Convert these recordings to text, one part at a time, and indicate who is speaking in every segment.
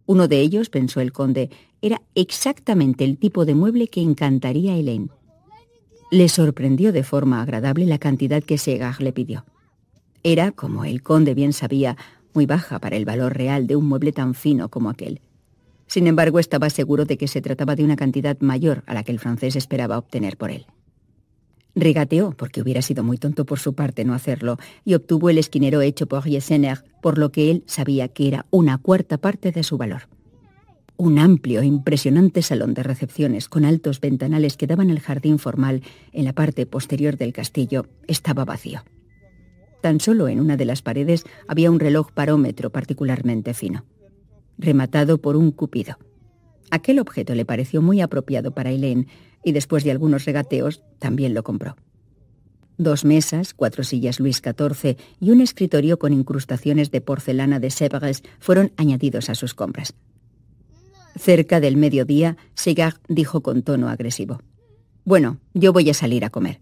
Speaker 1: Uno de ellos, pensó el conde, era exactamente el tipo de mueble que encantaría a Helene. Le sorprendió de forma agradable la cantidad que Segard le pidió. Era, como el conde bien sabía, muy baja para el valor real de un mueble tan fino como aquel. Sin embargo, estaba seguro de que se trataba de una cantidad mayor a la que el francés esperaba obtener por él. Regateó, porque hubiera sido muy tonto por su parte no hacerlo, y obtuvo el esquinero hecho por Yesener, por lo que él sabía que era una cuarta parte de su valor. Un amplio e impresionante salón de recepciones con altos ventanales que daban al jardín formal en la parte posterior del castillo estaba vacío. Tan solo en una de las paredes había un reloj parómetro particularmente fino, rematado por un cupido. Aquel objeto le pareció muy apropiado para Helene y después de algunos regateos también lo compró. 2 mesas, 4 sillas Luis XIV y un escritorio con incrustaciones de porcelana de Sèvres fueron añadidos a sus compras. Cerca del mediodía, Segard dijo con tono agresivo: «Bueno, yo voy a salir a comer.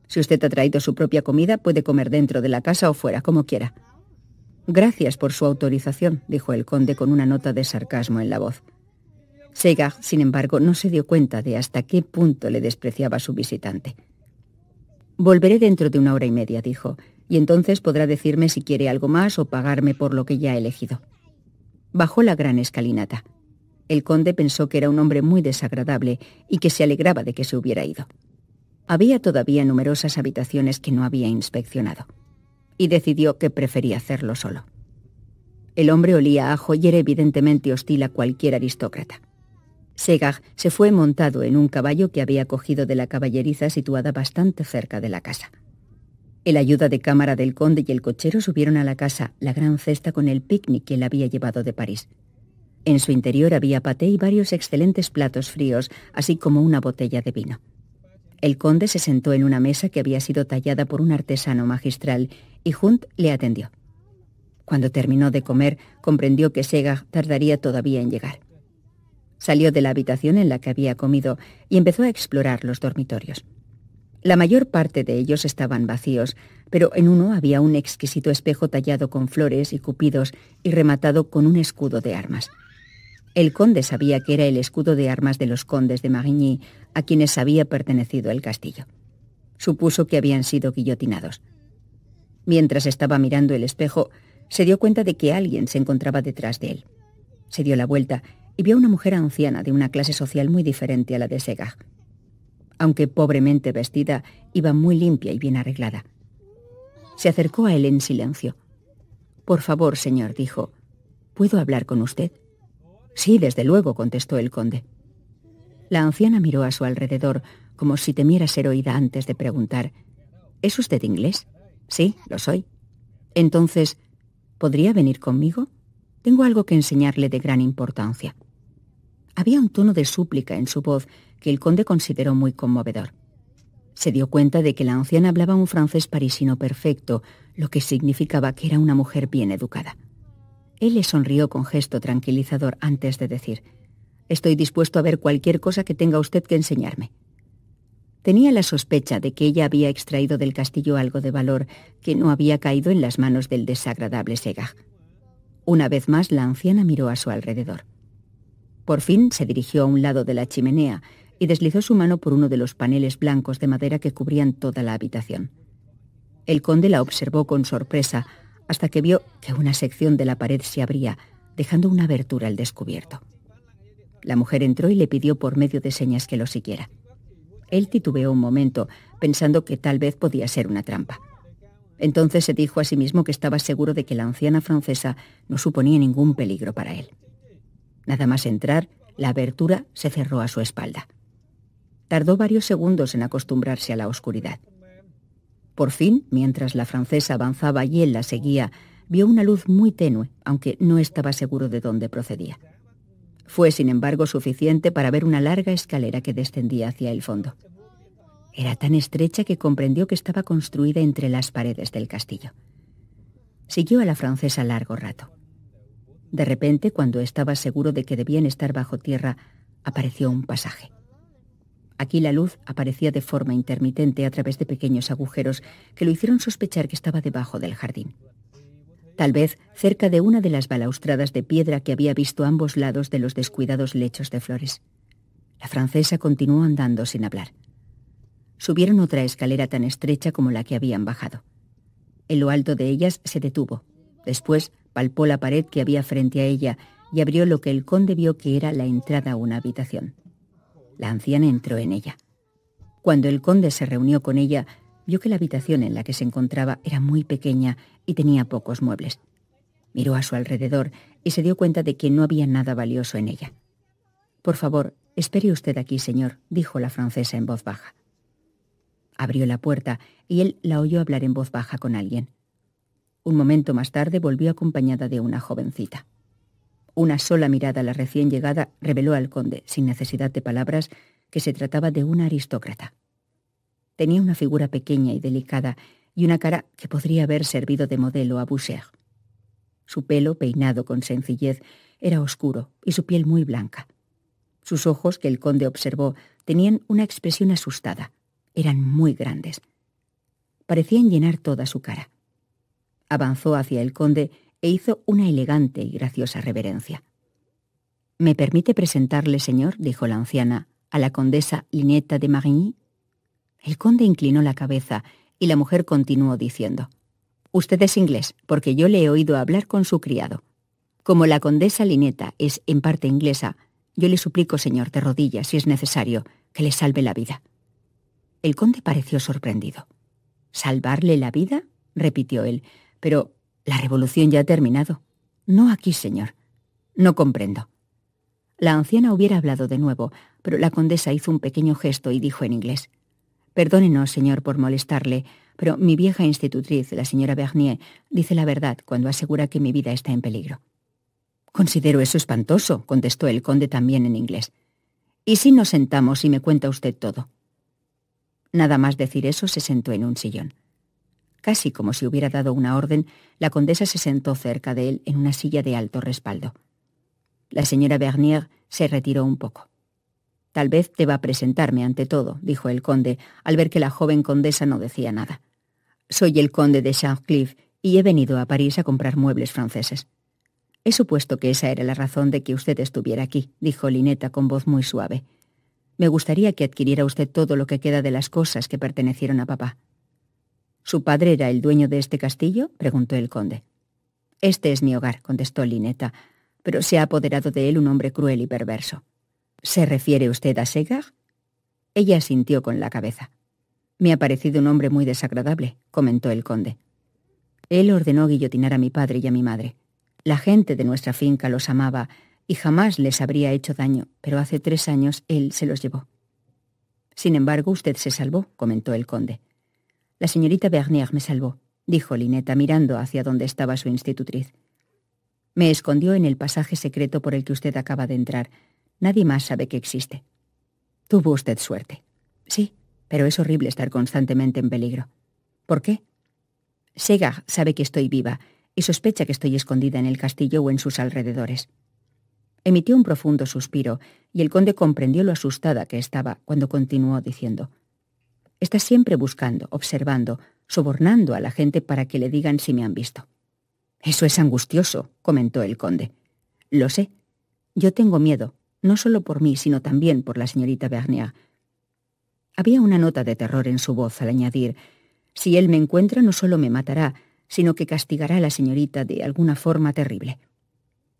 Speaker 1: Si usted ha traído su propia comida, puede comer dentro de la casa o fuera, como quiera». «Gracias por su autorización», dijo el conde con una nota de sarcasmo en la voz. Segard, sin embargo, no se dio cuenta de hasta qué punto le despreciaba a su visitante. «Volveré dentro de 1 hora y media», dijo, «y entonces podrá decirme si quiere algo más o pagarme por lo que ya ha elegido». Bajó la gran escalinata. El conde pensó que era un hombre muy desagradable y que se alegraba de que se hubiera ido. Había todavía numerosas habitaciones que no había inspeccionado, y decidió que prefería hacerlo solo. El hombre olía a ajo y era evidentemente hostil a cualquier aristócrata. Segard se fue montado en un caballo que había cogido de la caballeriza situada bastante cerca de la casa. El ayuda de cámara del conde y el cochero subieron a la casa la gran cesta con el picnic que él había llevado de París. En su interior había paté y varios excelentes platos fríos, así como una botella de vino. El conde se sentó en una mesa que había sido tallada por un artesano magistral y Hunt le atendió. Cuando terminó de comer, comprendió que Segard tardaría todavía en llegar. Salió de la habitación en la que había comido y empezó a explorar los dormitorios. La mayor parte de ellos estaban vacíos, pero en uno había un exquisito espejo tallado con flores y cupidos y rematado con un escudo de armas. El conde sabía que era el escudo de armas de los condes de Marigny, a quienes había pertenecido el castillo. Supuso que habían sido guillotinados. Mientras estaba mirando el espejo, se dio cuenta de que alguien se encontraba detrás de él. Se dio la vuelta y vio a una mujer anciana de una clase social muy diferente a la de Segard. Aunque pobremente vestida, iba muy limpia y bien arreglada. Se acercó a él en silencio. «Por favor, señor», dijo, «¿puedo hablar con usted?» «Sí, desde luego», contestó el conde. La anciana miró a su alrededor, como si temiera ser oída antes de preguntar: «¿Es usted inglés?» «Sí, lo soy». «Entonces, ¿podría venir conmigo? Tengo algo que enseñarle de gran importancia». Había un tono de súplica en su voz que el conde consideró muy conmovedor. Se dio cuenta de que la anciana hablaba un francés parisino perfecto, lo que significaba que era una mujer bien educada. Él le sonrió con gesto tranquilizador antes de decir: «Estoy dispuesto a ver cualquier cosa que tenga usted que enseñarme». Tenía la sospecha de que ella había extraído del castillo algo de valor que no había caído en las manos del desagradable Segard. Una vez más la anciana miró a su alrededor. Por fin se dirigió a un lado de la chimenea y deslizó su mano por uno de los paneles blancos de madera que cubrían toda la habitación. El conde la observó con sorpresa hasta que vio que una sección de la pared se abría, dejando una abertura al descubierto. La mujer entró y le pidió por medio de señas que lo siguiera. Él titubeó un momento, pensando que tal vez podía ser una trampa. Entonces se dijo a sí mismo que estaba seguro de que la anciana francesa no suponía ningún peligro para él. Nada más entrar, la abertura se cerró a su espalda. Tardó varios segundos en acostumbrarse a la oscuridad. Por fin, mientras la francesa avanzaba y él la seguía, vio una luz muy tenue, aunque no estaba seguro de dónde procedía. Fue, sin embargo, suficiente para ver una larga escalera que descendía hacia el fondo. Era tan estrecha que comprendió que estaba construida entre las paredes del castillo. Siguió a la francesa largo rato. De repente, cuando estaba seguro de que debían estar bajo tierra, apareció un pasaje. Aquí la luz aparecía de forma intermitente a través de pequeños agujeros que lo hicieron sospechar que estaba debajo del jardín. tal vez cerca de una de las balaustradas de piedra que había visto a ambos lados de los descuidados lechos de flores. La francesa continuó andando sin hablar. Subieron otra escalera tan estrecha como la que habían bajado. En lo alto de ellas se detuvo. Después palpó la pared que había frente a ella y abrió lo que el conde vio que era la entrada a una habitación. La anciana entró en ella. Cuando el conde se reunió con ella, vio que la habitación en la que se encontraba era muy pequeña y tenía pocos muebles. Miró a su alrededor y se dio cuenta de que no había nada valioso en ella. «Por favor, espere usted aquí, señor», dijo la francesa en voz baja. Abrió la puerta y él la oyó hablar en voz baja con alguien. Un momento más tarde volvió acompañada de una jovencita. Una sola mirada a la recién llegada reveló al conde, sin necesidad de palabras, que se trataba de una aristócrata. Tenía una figura pequeña y delicada y una cara que podría haber servido de modelo a Boucher. Su pelo, peinado con sencillez, era oscuro y su piel muy blanca. Sus ojos, que el conde observó, tenían una expresión asustada. Eran muy grandes. Parecían llenar toda su cara. Avanzó hacia el conde e hizo una elegante y graciosa reverencia. «¿Me permite presentarle, señor?», dijo la anciana, «a la condesa Lineta de Marigny». El conde inclinó la cabeza y la mujer continuó diciendo: «Usted es inglés, porque yo le he oído hablar con su criado. Como la condesa Lineta es en parte inglesa, yo le suplico, señor, de rodillas, si es necesario, que le salve la vida». El conde pareció sorprendido. «¿Salvarle la vida?», repitió él. «Pero la revolución ya ha terminado». «No aquí, señor». «No comprendo». La anciana hubiera hablado de nuevo, pero la condesa hizo un pequeño gesto y dijo en inglés: «Perdónenos, señor, por molestarle, pero mi vieja institutriz, la señora Bernier, dice la verdad cuando asegura que mi vida está en peligro». «Considero eso espantoso», contestó el conde también en inglés. «¿Y si nos sentamos y me cuenta usted todo?». Nada más decir eso, se sentó en un sillón. Casi como si hubiera dado una orden, la condesa se sentó cerca de él en una silla de alto respaldo. La señora Bernier se retiró un poco. «Tal vez deba presentarme ante todo», dijo el conde, al ver que la joven condesa no decía nada. «Soy el conde de Champcliffe y he venido a París a comprar muebles franceses». «He supuesto que esa era la razón de que usted estuviera aquí», dijo Lineta con voz muy suave. «Me gustaría que adquiriera usted todo lo que queda de las cosas que pertenecieron a papá». «¿Su padre era el dueño de este castillo?», preguntó el conde. «Este es mi hogar», contestó Lineta, «pero se ha apoderado de él un hombre cruel y perverso». «¿Se refiere usted a Segar?». Ella asintió con la cabeza. «Me ha parecido un hombre muy desagradable», comentó el conde. «Él ordenó guillotinar a mi padre y a mi madre. La gente de nuestra finca los amaba y jamás les habría hecho daño, pero hace 3 años él se los llevó». «Sin embargo, usted se salvó», comentó el conde. «La señorita Bernier me salvó», dijo Lineta mirando hacia donde estaba su institutriz. «Me escondió en el pasaje secreto por el que usted acaba de entrar. Nadie más sabe que existe». «Tuvo usted suerte». «Sí, pero es horrible estar constantemente en peligro». «¿Por qué?». «Segar sabe que estoy viva y sospecha que estoy escondida en el castillo o en sus alrededores». Emitió un profundo suspiro y el conde comprendió lo asustada que estaba cuando continuó diciendo: «Está siempre buscando, observando, sobornando a la gente para que le digan si me han visto». «Eso es angustioso», comentó el conde. «Lo sé. Yo tengo miedo, no solo por mí, sino también por la señorita Bernier». Había una nota de terror en su voz al añadir: «Si él me encuentra, no solo me matará, sino que castigará a la señorita de alguna forma terrible».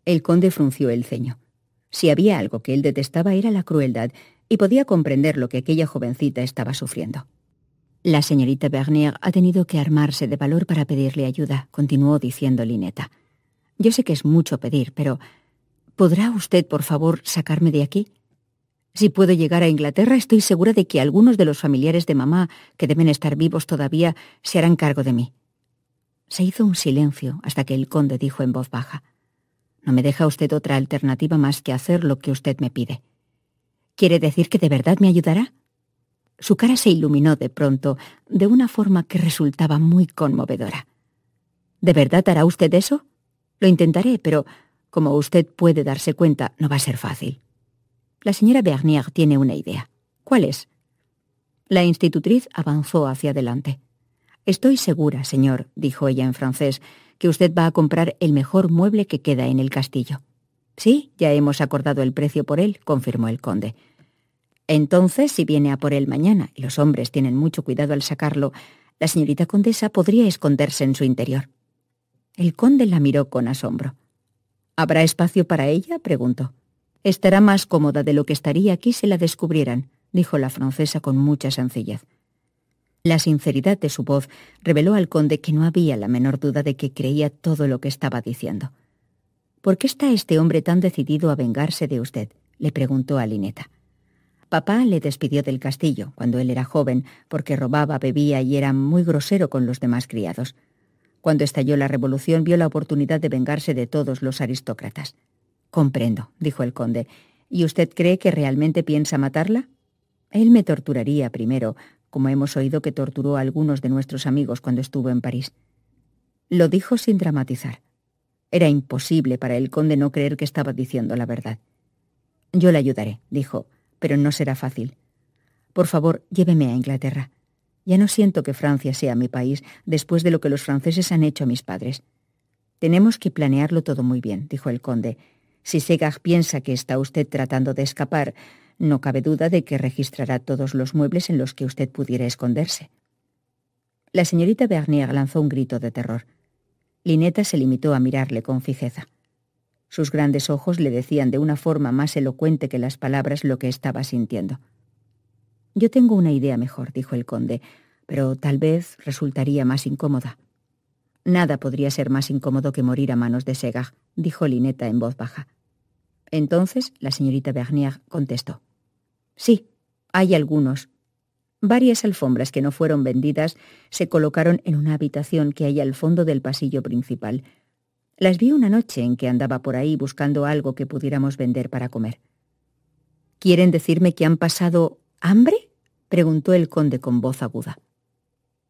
Speaker 1: El conde frunció el ceño. Si había algo que él detestaba era la crueldad, y podía comprender lo que aquella jovencita estaba sufriendo. «La señorita Bernier ha tenido que armarse de valor para pedirle ayuda», continuó diciendo Lineta. «Yo sé que es mucho pedir, pero ¿podrá usted, por favor, sacarme de aquí? Si puedo llegar a Inglaterra, estoy segura de que algunos de los familiares de mamá, que deben estar vivos todavía, se harán cargo de mí». Se hizo un silencio hasta que el conde dijo en voz baja: «No me deja usted otra alternativa más que hacer lo que usted me pide. ¿Quiere decir que de verdad me ayudará?». Su cara se iluminó de pronto, de una forma que resultaba muy conmovedora. «¿De verdad hará usted eso?». «Lo intentaré, pero, como usted puede darse cuenta, no va a ser fácil». La señora Bernier tiene una idea. «¿Cuál es?». La institutriz avanzó hacia adelante. «Estoy segura, señor», dijo ella en francés, que usted va a comprar el mejor mueble que queda en el castillo. Sí, ya hemos acordado el precio por él, confirmó el conde. Entonces, si viene a por él mañana, y los hombres tienen mucho cuidado al sacarlo, la señorita condesa podría esconderse en su interior. El conde la miró con asombro. ¿Habrá espacio para ella?, preguntó. Estará más cómoda de lo que estaría aquí si la descubrieran, dijo la francesa con mucha sencillez. La sinceridad de su voz reveló al conde que no había la menor duda de que creía todo lo que estaba diciendo. «¿Por qué está este hombre tan decidido a vengarse de usted?», le preguntó a Lineta. «Papá le despidió del castillo cuando él era joven porque robaba, bebía y era muy grosero con los demás criados. Cuando estalló la revolución vio la oportunidad de vengarse de todos los aristócratas». «Comprendo», dijo el conde. «¿Y usted cree que realmente piensa matarla?» «Él me torturaría primero, como hemos oído que torturó a algunos de nuestros amigos cuando estuvo en París». Lo dijo sin dramatizar. Era imposible para el conde no creer que estaba diciendo la verdad. «Yo le ayudaré», dijo, «pero no será fácil. Por favor, lléveme a Inglaterra. Ya no siento que Francia sea mi país después de lo que los franceses han hecho a mis padres». «Tenemos que planearlo todo muy bien», dijo el conde. «Si Segard piensa que está usted tratando de escapar, no cabe duda de que registrará todos los muebles en los que usted pudiera esconderse». La señorita Bernier lanzó un grito de terror. Lineta se limitó a mirarle con fijeza. Sus grandes ojos le decían de una forma más elocuente que las palabras lo que estaba sintiendo. «Yo tengo una idea mejor», dijo el conde, «pero tal vez resultaría más incómoda». «Nada podría ser más incómodo que morir a manos de Segard», dijo Lineta en voz baja. Entonces la señorita Bernier contestó. «Sí, hay algunos. Varias alfombras que no fueron vendidas se colocaron en una habitación que hay al fondo del pasillo principal. Las vi una noche en que andaba por ahí buscando algo que pudiéramos vender para comer». «¿Quieren decirme que han pasado hambre?», preguntó el conde con voz aguda.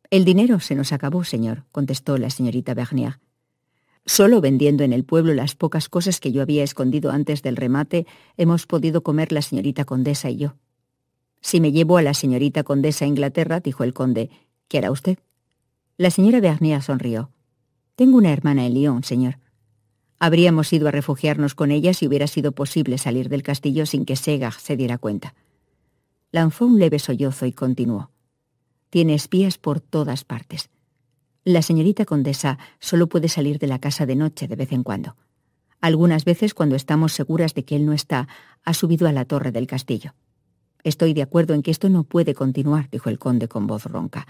Speaker 1: «El dinero se nos acabó, señor», contestó la señorita Bernier. «Solo vendiendo en el pueblo las pocas cosas que yo había escondido antes del remate hemos podido comer la señorita condesa y yo». «Si me llevo a la señorita condesa a Inglaterra», dijo el conde, «¿qué hará usted?». La señora Bernier sonrió. «Tengo una hermana en Lyon, señor. Habríamos ido a refugiarnos con ella si hubiera sido posible salir del castillo sin que Segard se diera cuenta». Lanzó un leve sollozo y continuó. «Tiene espías por todas partes. La señorita condesa solo puede salir de la casa de noche de vez en cuando. Algunas veces, cuando estamos seguras de que él no está, ha subido a la torre del castillo. Estoy de acuerdo en que esto no puede continuar», dijo el conde con voz ronca.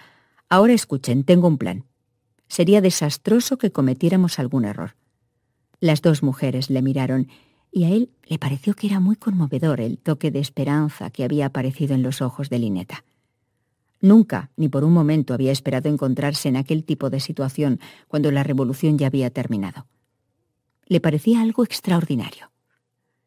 Speaker 1: «Ahora escuchen, tengo un plan. Sería desastroso que cometiéramos algún error». Las dos mujeres le miraron y a él le pareció que era muy conmovedor el toque de esperanza que había aparecido en los ojos de Lineta. Nunca, ni por un momento, había esperado encontrarse en aquel tipo de situación cuando la revolución ya había terminado. Le parecía algo extraordinario.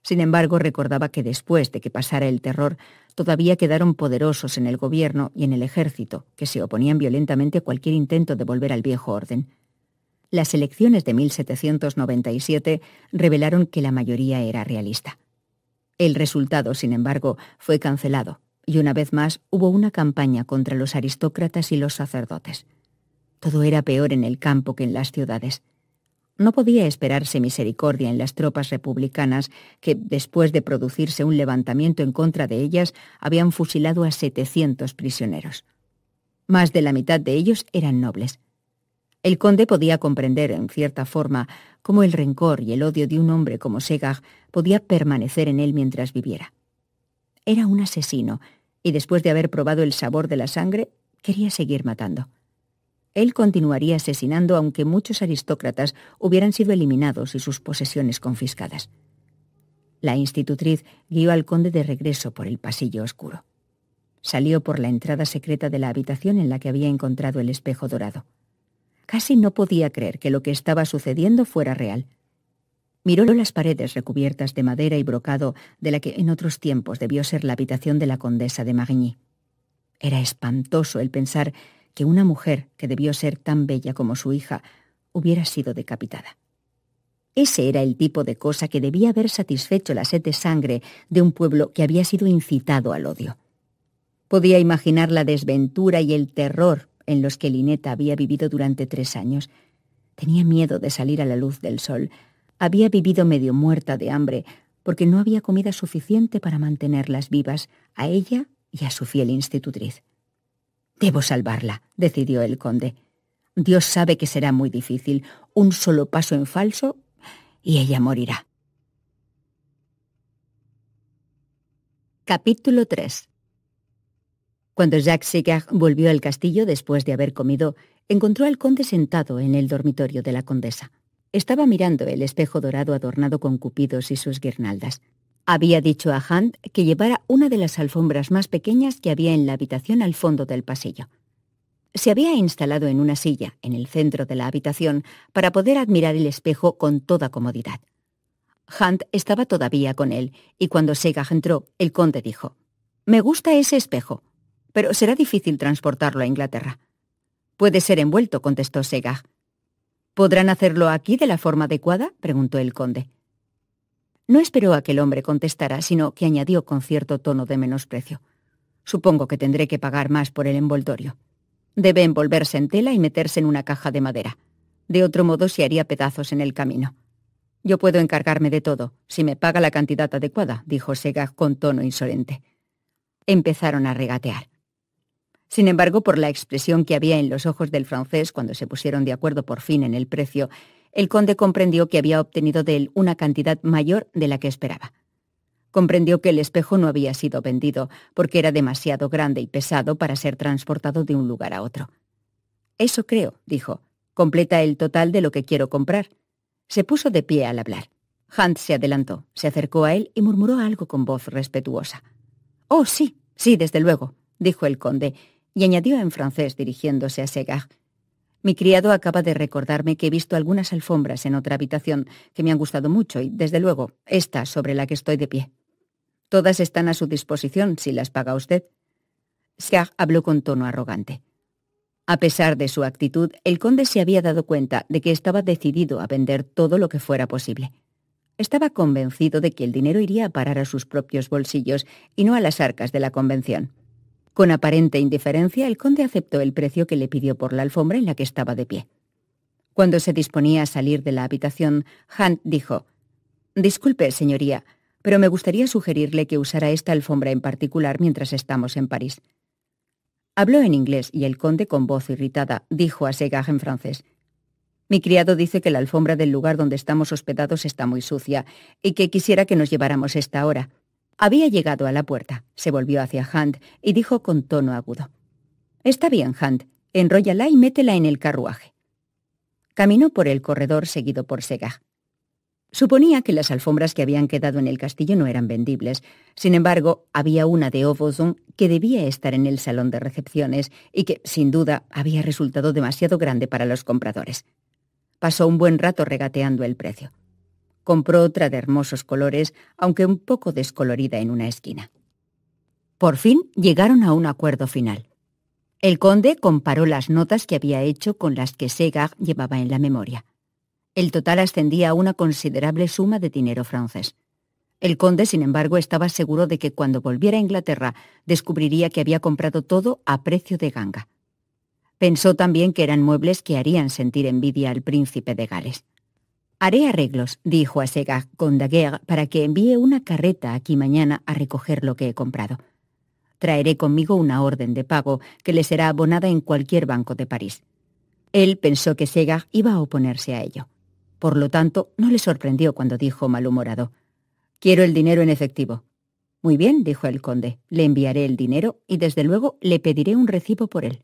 Speaker 1: Sin embargo, recordaba que después de que pasara el terror, todavía quedaron poderosos en el gobierno y en el ejército, que se oponían violentamente a cualquier intento de volver al viejo orden. Las elecciones de 1797 revelaron que la mayoría era realista. El resultado, sin embargo, fue cancelado, y una vez más hubo una campaña contra los aristócratas y los sacerdotes. Todo era peor en el campo que en las ciudades. No podía esperarse misericordia en las tropas republicanas que, después de producirse un levantamiento en contra de ellas, habían fusilado a 700 prisioneros. Más de la mitad de ellos eran nobles. El conde podía comprender, en cierta forma, cómo el rencor y el odio de un hombre como Segard podía permanecer en él mientras viviera. Era un asesino, y después de haber probado el sabor de la sangre, quería seguir matando. Él continuaría asesinando aunque muchos aristócratas hubieran sido eliminados y sus posesiones confiscadas. La institutriz guió al conde de regreso por el pasillo oscuro. Salió por la entrada secreta de la habitación en la que había encontrado el espejo dorado. Casi no podía creer que lo que estaba sucediendo fuera real. Miró las paredes recubiertas de madera y brocado de la que en otros tiempos debió ser la habitación de la condesa de Marigny. Era espantoso el pensar que una mujer que debió ser tan bella como su hija hubiera sido decapitada. Ese era el tipo de cosa que debía haber satisfecho la sed de sangre de un pueblo que había sido incitado al odio. Podía imaginar la desventura y el terror en los que Lineta había vivido durante 3 años. Tenía miedo de salir a la luz del sol. Había vivido medio muerta de hambre porque no había comida suficiente para mantenerlas vivas, a ella y a su fiel institutriz. «Debo salvarla», decidió el conde. «Dios sabe que será muy difícil. Un solo paso en falso y ella morirá». Capítulo 3. Cuando Jacques Séguard volvió al castillo después de haber comido, encontró al conde sentado en el dormitorio de la condesa. Estaba mirando el espejo dorado adornado con cupidos y sus guirnaldas. Había dicho a Hunt que llevara una de las alfombras más pequeñas que había en la habitación al fondo del pasillo. Se había instalado en una silla, en el centro de la habitación, para poder admirar el espejo con toda comodidad. Hunt estaba todavía con él, y cuando Séguard entró, el conde dijo: «Me gusta ese espejo, pero será difícil transportarlo a Inglaterra». «Puede ser envuelto», contestó Séguard. «¿Podrán hacerlo aquí de la forma adecuada?», preguntó el conde. No esperó a que el hombre contestara, sino que añadió con cierto tono de menosprecio: «Supongo que tendré que pagar más por el envoltorio. Debe envolverse en tela y meterse en una caja de madera. De otro modo se haría pedazos en el camino». «Yo puedo encargarme de todo, si me paga la cantidad adecuada», dijo Séguard con tono insolente. Empezaron a regatear. Sin embargo, por la expresión que había en los ojos del francés cuando se pusieron de acuerdo por fin en el precio, el conde comprendió que había obtenido de él una cantidad mayor de la que esperaba. Comprendió que el espejo no había sido vendido porque era demasiado grande y pesado para ser transportado de un lugar a otro. «Eso creo», dijo. «Completa el total de lo que quiero comprar». Se puso de pie al hablar. Hunt se adelantó, se acercó a él y murmuró algo con voz respetuosa. «Oh, sí, sí, desde luego», dijo el conde, y añadió en francés dirigiéndose a Séguard: «Mi criado acaba de recordarme que he visto algunas alfombras en otra habitación que me han gustado mucho y, desde luego, esta sobre la que estoy de pie. Todas están a su disposición si las paga usted». Séguard habló con tono arrogante. A pesar de su actitud, el conde se había dado cuenta de que estaba decidido a vender todo lo que fuera posible. Estaba convencido de que el dinero iría a parar a sus propios bolsillos y no a las arcas de la convención. Con aparente indiferencia, el conde aceptó el precio que le pidió por la alfombra en la que estaba de pie. Cuando se disponía a salir de la habitación, Hunt dijo: «Disculpe, señoría, pero me gustaría sugerirle que usara esta alfombra en particular mientras estamos en París». Habló en inglés y el conde, con voz irritada, dijo a Séguard en francés: «Mi criado dice que la alfombra del lugar donde estamos hospedados está muy sucia y que quisiera que nos lleváramos esta ahora». Había llegado a la puerta, se volvió hacia Hunt y dijo con tono agudo: «Está bien, Hunt, enróllala y métela en el carruaje». Caminó por el corredor seguido por Séguard. Suponía que las alfombras que habían quedado en el castillo no eran vendibles. Sin embargo, había una de Aubusson que debía estar en el salón de recepciones y que, sin duda, había resultado demasiado grande para los compradores. Pasó un buen rato regateando el precio. Compró otra de hermosos colores, aunque un poco descolorida en una esquina. Por fin llegaron a un acuerdo final. El conde comparó las notas que había hecho con las que Séguard llevaba en la memoria. El total ascendía a una considerable suma de dinero francés. El conde, sin embargo, estaba seguro de que cuando volviera a Inglaterra descubriría que había comprado todo a precio de ganga. Pensó también que eran muebles que harían sentir envidia al príncipe de Gales. «Haré arreglos», dijo a Séguard con Daguerre, «para que envíe una carreta aquí mañana a recoger lo que he comprado. Traeré conmigo una orden de pago que le será abonada en cualquier banco de París». Él pensó que Séguard iba a oponerse a ello. Por lo tanto, no le sorprendió cuando dijo malhumorado: «Quiero el dinero en efectivo». «Muy bien», dijo el conde, «le enviaré el dinero y desde luego le pediré un recibo por él».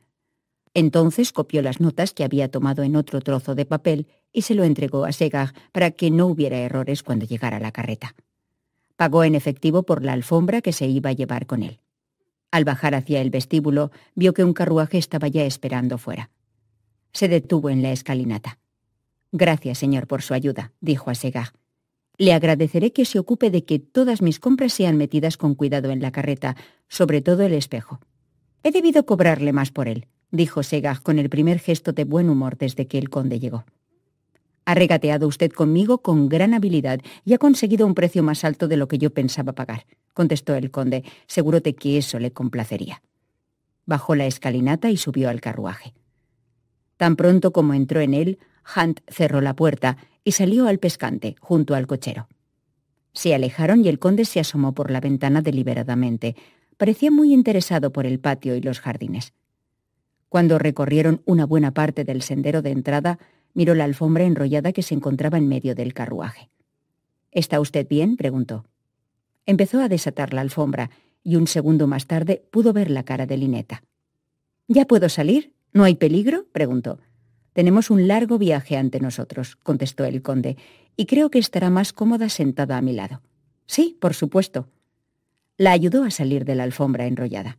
Speaker 1: Entonces copió las notas que había tomado en otro trozo de papel y se lo entregó a Séguard para que no hubiera errores cuando llegara la carreta. Pagó en efectivo por la alfombra que se iba a llevar con él. Al bajar hacia el vestíbulo, vio que un carruaje estaba ya esperando fuera. Se detuvo en la escalinata. «Gracias, señor, por su ayuda», dijo a Séguard. «Le agradeceré que se ocupe de que todas mis compras sean metidas con cuidado en la carreta, sobre todo el espejo». «He debido cobrarle más por él», dijo Séguard con el primer gesto de buen humor desde que el conde llegó. «Ha regateado usted conmigo con gran habilidad y ha conseguido un precio más alto de lo que yo pensaba pagar», contestó el conde, seguro de que eso le complacería. Bajó la escalinata y subió al carruaje. Tan pronto como entró en él, Hunt cerró la puerta y salió al pescante, junto al cochero. Se alejaron y el conde se asomó por la ventana deliberadamente. Parecía muy interesado por el patio y los jardines. Cuando recorrieron una buena parte del sendero de entrada, miró la alfombra enrollada que se encontraba en medio del carruaje. «¿Está usted bien?», preguntó. Empezó a desatar la alfombra y un segundo más tarde pudo ver la cara de Lynetta. «¿Ya puedo salir? ¿No hay peligro?», preguntó. «Tenemos un largo viaje ante nosotros», contestó el conde, «y creo que estará más cómoda sentada a mi lado». «Sí, por supuesto». La ayudó a salir de la alfombra enrollada.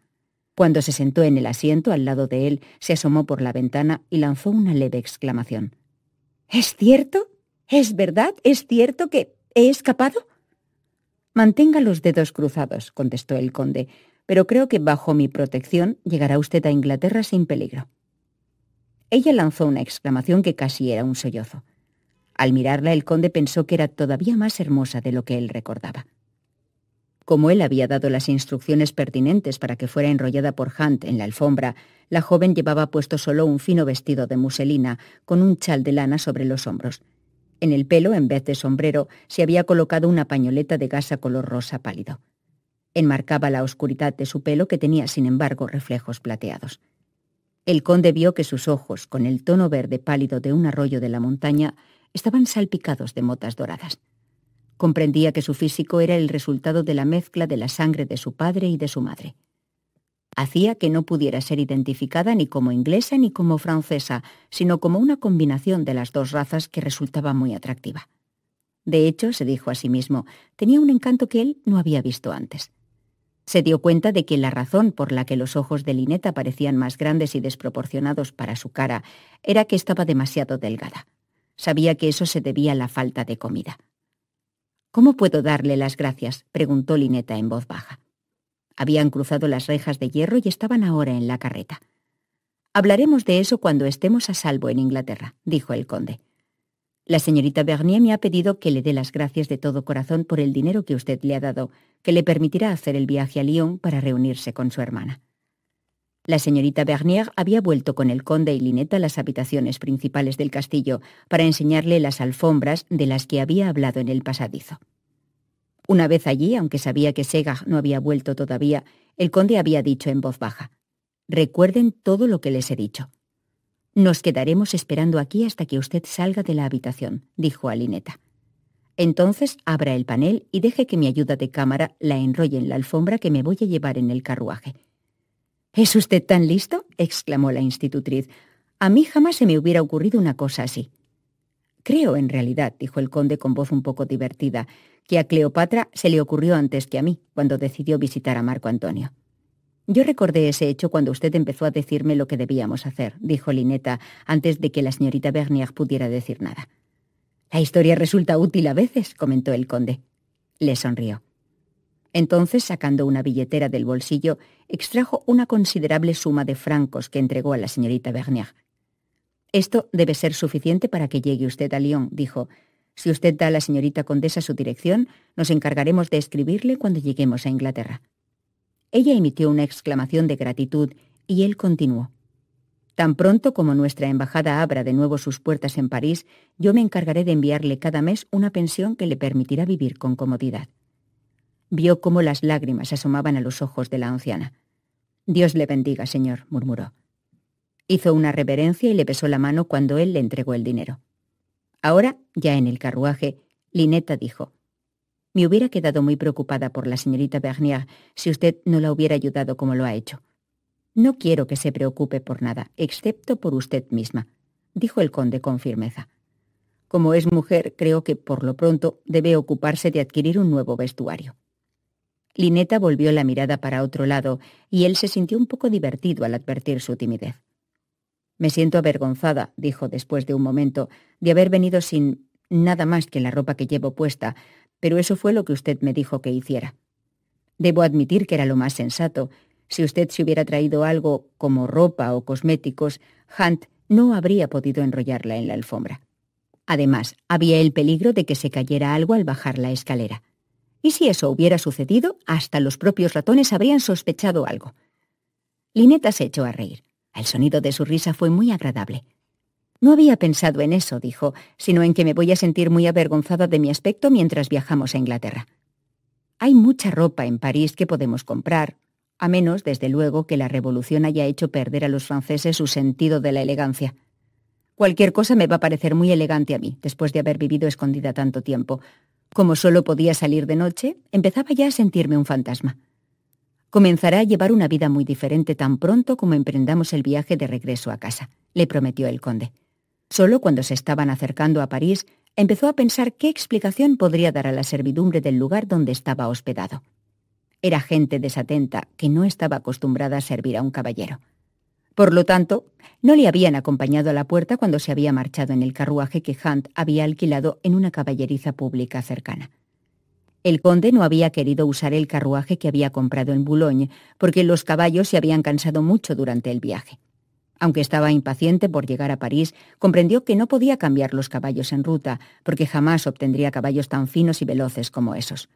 Speaker 1: Cuando se sentó en el asiento al lado de él, se asomó por la ventana y lanzó una leve exclamación. «¿Es cierto? ¿Es verdad? ¿Es cierto que he escapado?» «Mantenga los dedos cruzados», contestó el conde, «pero creo que bajo mi protección llegará usted a Inglaterra sin peligro». Ella lanzó una exclamación que casi era un sollozo. Al mirarla, el conde pensó que era todavía más hermosa de lo que él recordaba. Como él había dado las instrucciones pertinentes para que fuera enrollada por Hunt en la alfombra, la joven llevaba puesto solo un fino vestido de muselina, con un chal de lana sobre los hombros. En el pelo, en vez de sombrero, se había colocado una pañoleta de gasa color rosa pálido. Enmarcaba la oscuridad de su pelo, que tenía, sin embargo, reflejos plateados. El conde vio que sus ojos, con el tono verde pálido de un arroyo de la montaña, estaban salpicados de motas doradas. Comprendía que su físico era el resultado de la mezcla de la sangre de su padre y de su madre. Hacía que no pudiera ser identificada ni como inglesa ni como francesa, sino como una combinación de las dos razas que resultaba muy atractiva. De hecho, se dijo a sí mismo, tenía un encanto que él no había visto antes. Se dio cuenta de que la razón por la que los ojos de Lynetta parecían más grandes y desproporcionados para su cara era que estaba demasiado delgada. Sabía que eso se debía a la falta de comida. «¿Cómo puedo darle las gracias?», preguntó Lynetta en voz baja. Habían cruzado las rejas de hierro y estaban ahora en la carreta. «Hablaremos de eso cuando estemos a salvo en Inglaterra», dijo el conde. «La señorita Bernier me ha pedido que le dé las gracias de todo corazón por el dinero que usted le ha dado, que le permitirá hacer el viaje a Lyon para reunirse con su hermana». La señorita Bernier había vuelto con el conde y Lynetta a las habitaciones principales del castillo para enseñarle las alfombras de las que había hablado en el pasadizo. Una vez allí, aunque sabía que Segah no había vuelto todavía, el conde había dicho en voz baja: «Recuerden todo lo que les he dicho». «Nos quedaremos esperando aquí hasta que usted salga de la habitación», dijo a Lynetta. «Entonces abra el panel y deje que mi ayuda de cámara la enrolle en la alfombra que me voy a llevar en el carruaje». «¿Es usted tan listo?», exclamó la institutriz. «A mí jamás se me hubiera ocurrido una cosa así». «Creo, en realidad», dijo el conde con voz un poco divertida, «que a Cleopatra se le ocurrió antes que a mí, cuando decidió visitar a Marco Antonio». «Yo recordé ese hecho cuando usted empezó a decirme lo que debíamos hacer», dijo Lynetta, antes de que la señorita Bernier pudiera decir nada. «La historia resulta útil a veces», comentó el conde. Le sonrió. Entonces, sacando una billetera del bolsillo, extrajo una considerable suma de francos que entregó a la señorita Bernier. «Esto debe ser suficiente para que llegue usted a Lyon», dijo. «Si usted da a la señorita condesa su dirección, nos encargaremos de escribirle cuando lleguemos a Inglaterra». Ella emitió una exclamación de gratitud y él continuó. «Tan pronto como nuestra embajada abra de nuevo sus puertas en París, yo me encargaré de enviarle cada mes una pensión que le permitirá vivir con comodidad». Vio cómo las lágrimas asomaban a los ojos de la anciana. «Dios le bendiga, señor», murmuró. Hizo una reverencia y le besó la mano cuando él le entregó el dinero. Ahora, ya en el carruaje, Lynetta dijo: «Me hubiera quedado muy preocupada por la señorita Bernier si usted no la hubiera ayudado como lo ha hecho». «No quiero que se preocupe por nada, excepto por usted misma», dijo el conde con firmeza. «Como es mujer, creo que, por lo pronto, debe ocuparse de adquirir un nuevo vestuario». Lynetta volvió la mirada para otro lado y él se sintió un poco divertido al advertir su timidez. «Me siento avergonzada», dijo después de un momento, «de haber venido sin nada más que la ropa que llevo puesta, pero eso fue lo que usted me dijo que hiciera. Debo admitir que era lo más sensato. Si usted se hubiera traído algo como ropa o cosméticos, Hunt no habría podido enrollarla en la alfombra. Además, había el peligro de que se cayera algo al bajar la escalera. Y si eso hubiera sucedido, hasta los propios ratones habrían sospechado algo». Lynetta se echó a reír. El sonido de su risa fue muy agradable. No había pensado en eso, dijo, sino en que me voy a sentir muy avergonzada de mi aspecto mientras viajamos a Inglaterra. Hay mucha ropa en París que podemos comprar, a menos, desde luego, que la revolución haya hecho perder a los franceses su sentido de la elegancia. Cualquier cosa me va a parecer muy elegante a mí, después de haber vivido escondida tanto tiempo. Como solo podía salir de noche, empezaba ya a sentirme un fantasma. Comenzará a llevar una vida muy diferente tan pronto como emprendamos el viaje de regreso a casa, le prometió el conde. Solo cuando se estaban acercando a París, empezó a pensar qué explicación podría dar a la servidumbre del lugar donde estaba hospedado. Era gente desatenta que no estaba acostumbrada a servir a un caballero. Por lo tanto, no le habían acompañado a la puerta cuando se había marchado en el carruaje que Hunt había alquilado en una caballeriza pública cercana. El conde no había querido usar el carruaje que había comprado en Boulogne porque los caballos se habían cansado mucho durante el viaje. Aunque estaba impaciente por llegar a París, comprendió que no podía cambiar los caballos en ruta porque jamás obtendría caballos tan finos y veloces como esos.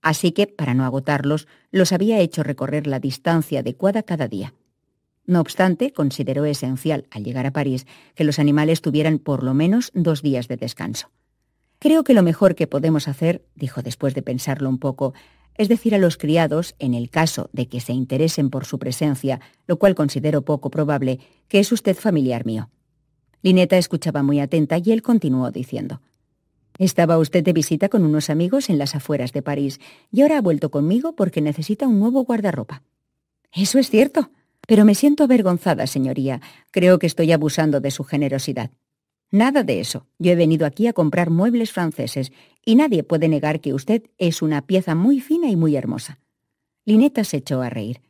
Speaker 1: Así que, para no agotarlos, los había hecho recorrer la distancia adecuada cada día. No obstante, consideró esencial, al llegar a París, que los animales tuvieran por lo menos 2 días de descanso. «Creo que lo mejor que podemos hacer», dijo después de pensarlo un poco, «es decir a los criados, en el caso de que se interesen por su presencia, lo cual considero poco probable, que es usted familiar mío». Lineta escuchaba muy atenta y él continuó diciendo: «Estaba usted de visita con unos amigos en las afueras de París y ahora ha vuelto conmigo porque necesita un nuevo guardarropa». «Eso es cierto, pero me siento avergonzada, señoría. Creo que estoy abusando de su generosidad». «Nada de eso. Yo he venido aquí a comprar muebles franceses y nadie puede negar que usted es una pieza muy fina y muy hermosa». Lineta se echó a reír.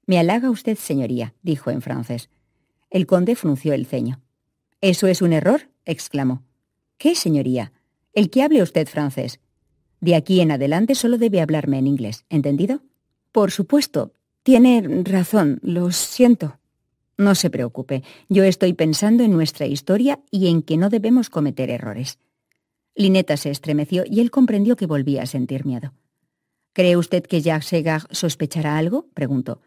Speaker 1: «Me halaga usted, señoría», dijo en francés. El conde frunció el ceño. «¿Eso es un error?», exclamó. «¿Qué, señoría? El que hable usted francés. De aquí en adelante solo debe hablarme en inglés, ¿entendido?» «Por supuesto. Tiene razón. Lo siento». «No se preocupe. Yo estoy pensando en nuestra historia y en que no debemos cometer errores». Lineta se estremeció y él comprendió que volvía a sentir miedo. «¿Cree usted que Jacques Segard sospechará algo?», preguntó.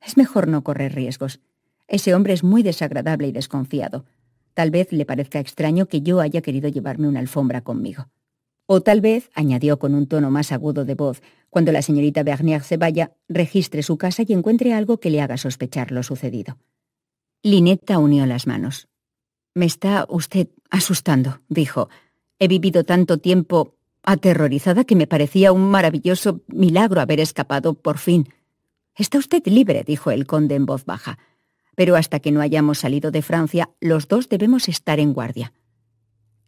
Speaker 1: «Es mejor no correr riesgos. Ese hombre es muy desagradable y desconfiado. Tal vez le parezca extraño que yo haya querido llevarme una alfombra conmigo. O tal vez», añadió con un tono más agudo de voz, «cuando la señorita Bernier se vaya, registre su casa y encuentre algo que le haga sospechar lo sucedido». Lineta unió las manos. «Me está usted asustando», dijo. «He vivido tanto tiempo aterrorizada que me parecía un maravilloso milagro haber escapado por fin». «Está usted libre», dijo el conde en voz baja. «Pero hasta que no hayamos salido de Francia, los dos debemos estar en guardia».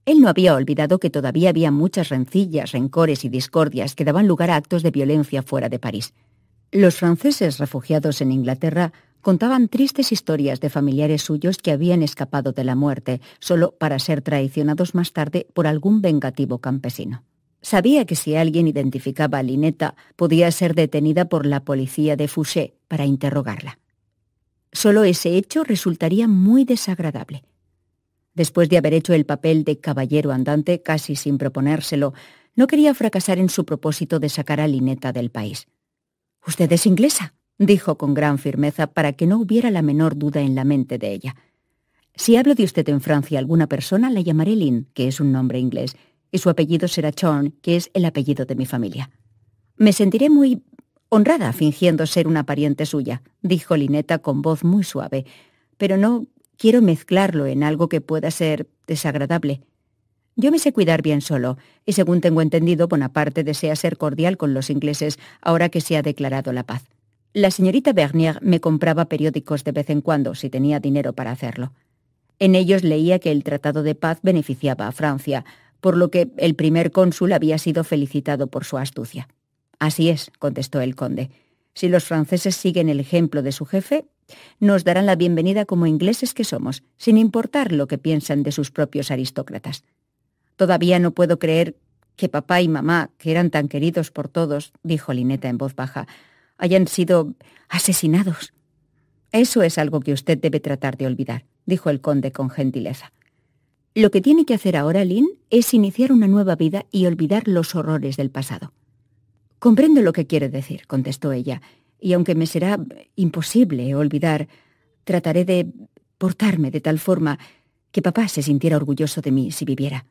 Speaker 1: Él no había olvidado que todavía había muchas rencillas, rencores y discordias que daban lugar a actos de violencia fuera de París. Los franceses refugiados en Inglaterra contaban tristes historias de familiares suyos que habían escapado de la muerte, solo para ser traicionados más tarde por algún vengativo campesino. Sabía que si alguien identificaba a Lineta, podía ser detenida por la policía de Fouché para interrogarla. Solo ese hecho resultaría muy desagradable. Después de haber hecho el papel de caballero andante casi sin proponérselo, no quería fracasar en su propósito de sacar a Lineta del país. «¿Usted es inglesa?», dijo con gran firmeza para que no hubiera la menor duda en la mente de ella. «Si hablo de usted en Francia a alguna persona, la llamaré Lynn, que es un nombre inglés, y su apellido será Thorne, que es el apellido de mi familia. Me sentiré muy honrada fingiendo ser una pariente suya», dijo Lineta con voz muy suave, «pero no quiero mezclarlo en algo que pueda ser desagradable. Yo me sé cuidar bien solo, y según tengo entendido, Bonaparte desea ser cordial con los ingleses ahora que se ha declarado la paz. La señorita Bernier me compraba periódicos de vez en cuando, si tenía dinero para hacerlo. En ellos leía que el tratado de paz beneficiaba a Francia, por lo que el primer cónsul había sido felicitado por su astucia. «Así es», contestó el conde. «Si los franceses siguen el ejemplo de su jefe, nos darán la bienvenida como ingleses que somos, sin importar lo que piensan de sus propios aristócratas. Todavía no puedo creer que papá y mamá, que eran tan queridos por todos», dijo Lineta en voz baja, «hayan sido asesinados». «Eso es algo que usted debe tratar de olvidar», dijo el conde con gentileza. «Lo que tiene que hacer ahora, Lynn, es iniciar una nueva vida y olvidar los horrores del pasado». «Comprendo lo que quiere decir», contestó ella, «y aunque me será imposible olvidar, trataré de portarme de tal forma Que papá se sintiera orgulloso de mí si viviera.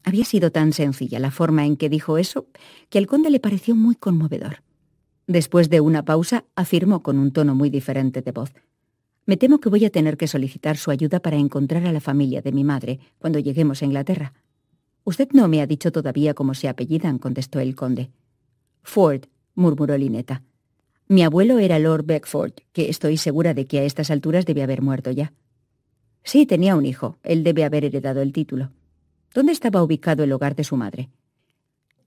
Speaker 1: Había sido tan sencilla la forma en que dijo eso que al conde le pareció muy conmovedor. Después de una pausa, afirmó con un tono muy diferente de voz: «Me temo que voy a tener que solicitar su ayuda para encontrar a la familia de mi madre cuando lleguemos a Inglaterra». «Usted no me ha dicho todavía cómo se apellidan», contestó el conde. «Ford», murmuró Lynetta. «Mi abuelo era Lord Beckford, que estoy segura de que a estas alturas debe haber muerto ya». «Sí, tenía un hijo. Él debe haber heredado el título». «¿Dónde estaba ubicado el hogar de su madre?»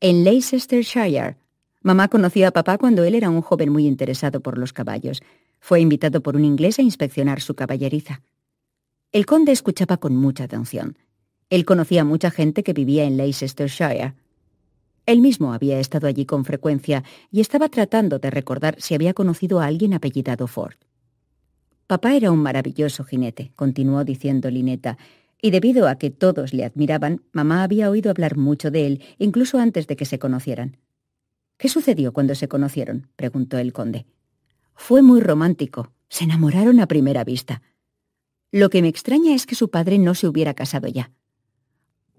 Speaker 1: «En Leicestershire. Mamá conoció a papá cuando él era un joven muy interesado por los caballos. Fue invitado por un inglés a inspeccionar su caballeriza». El conde escuchaba con mucha atención. Él conocía a mucha gente que vivía en Leicestershire. Él mismo había estado allí con frecuencia y estaba tratando de recordar si había conocido a alguien apellidado Ford. «Papá era un maravilloso jinete», continuó diciendo Lynetta, «y debido a que todos le admiraban, mamá había oído hablar mucho de él, incluso antes de que se conocieran». «¿Qué sucedió cuando se conocieron?», preguntó el conde. «Fue muy romántico. Se enamoraron a primera vista. Lo que me extraña es que su padre no se hubiera casado ya».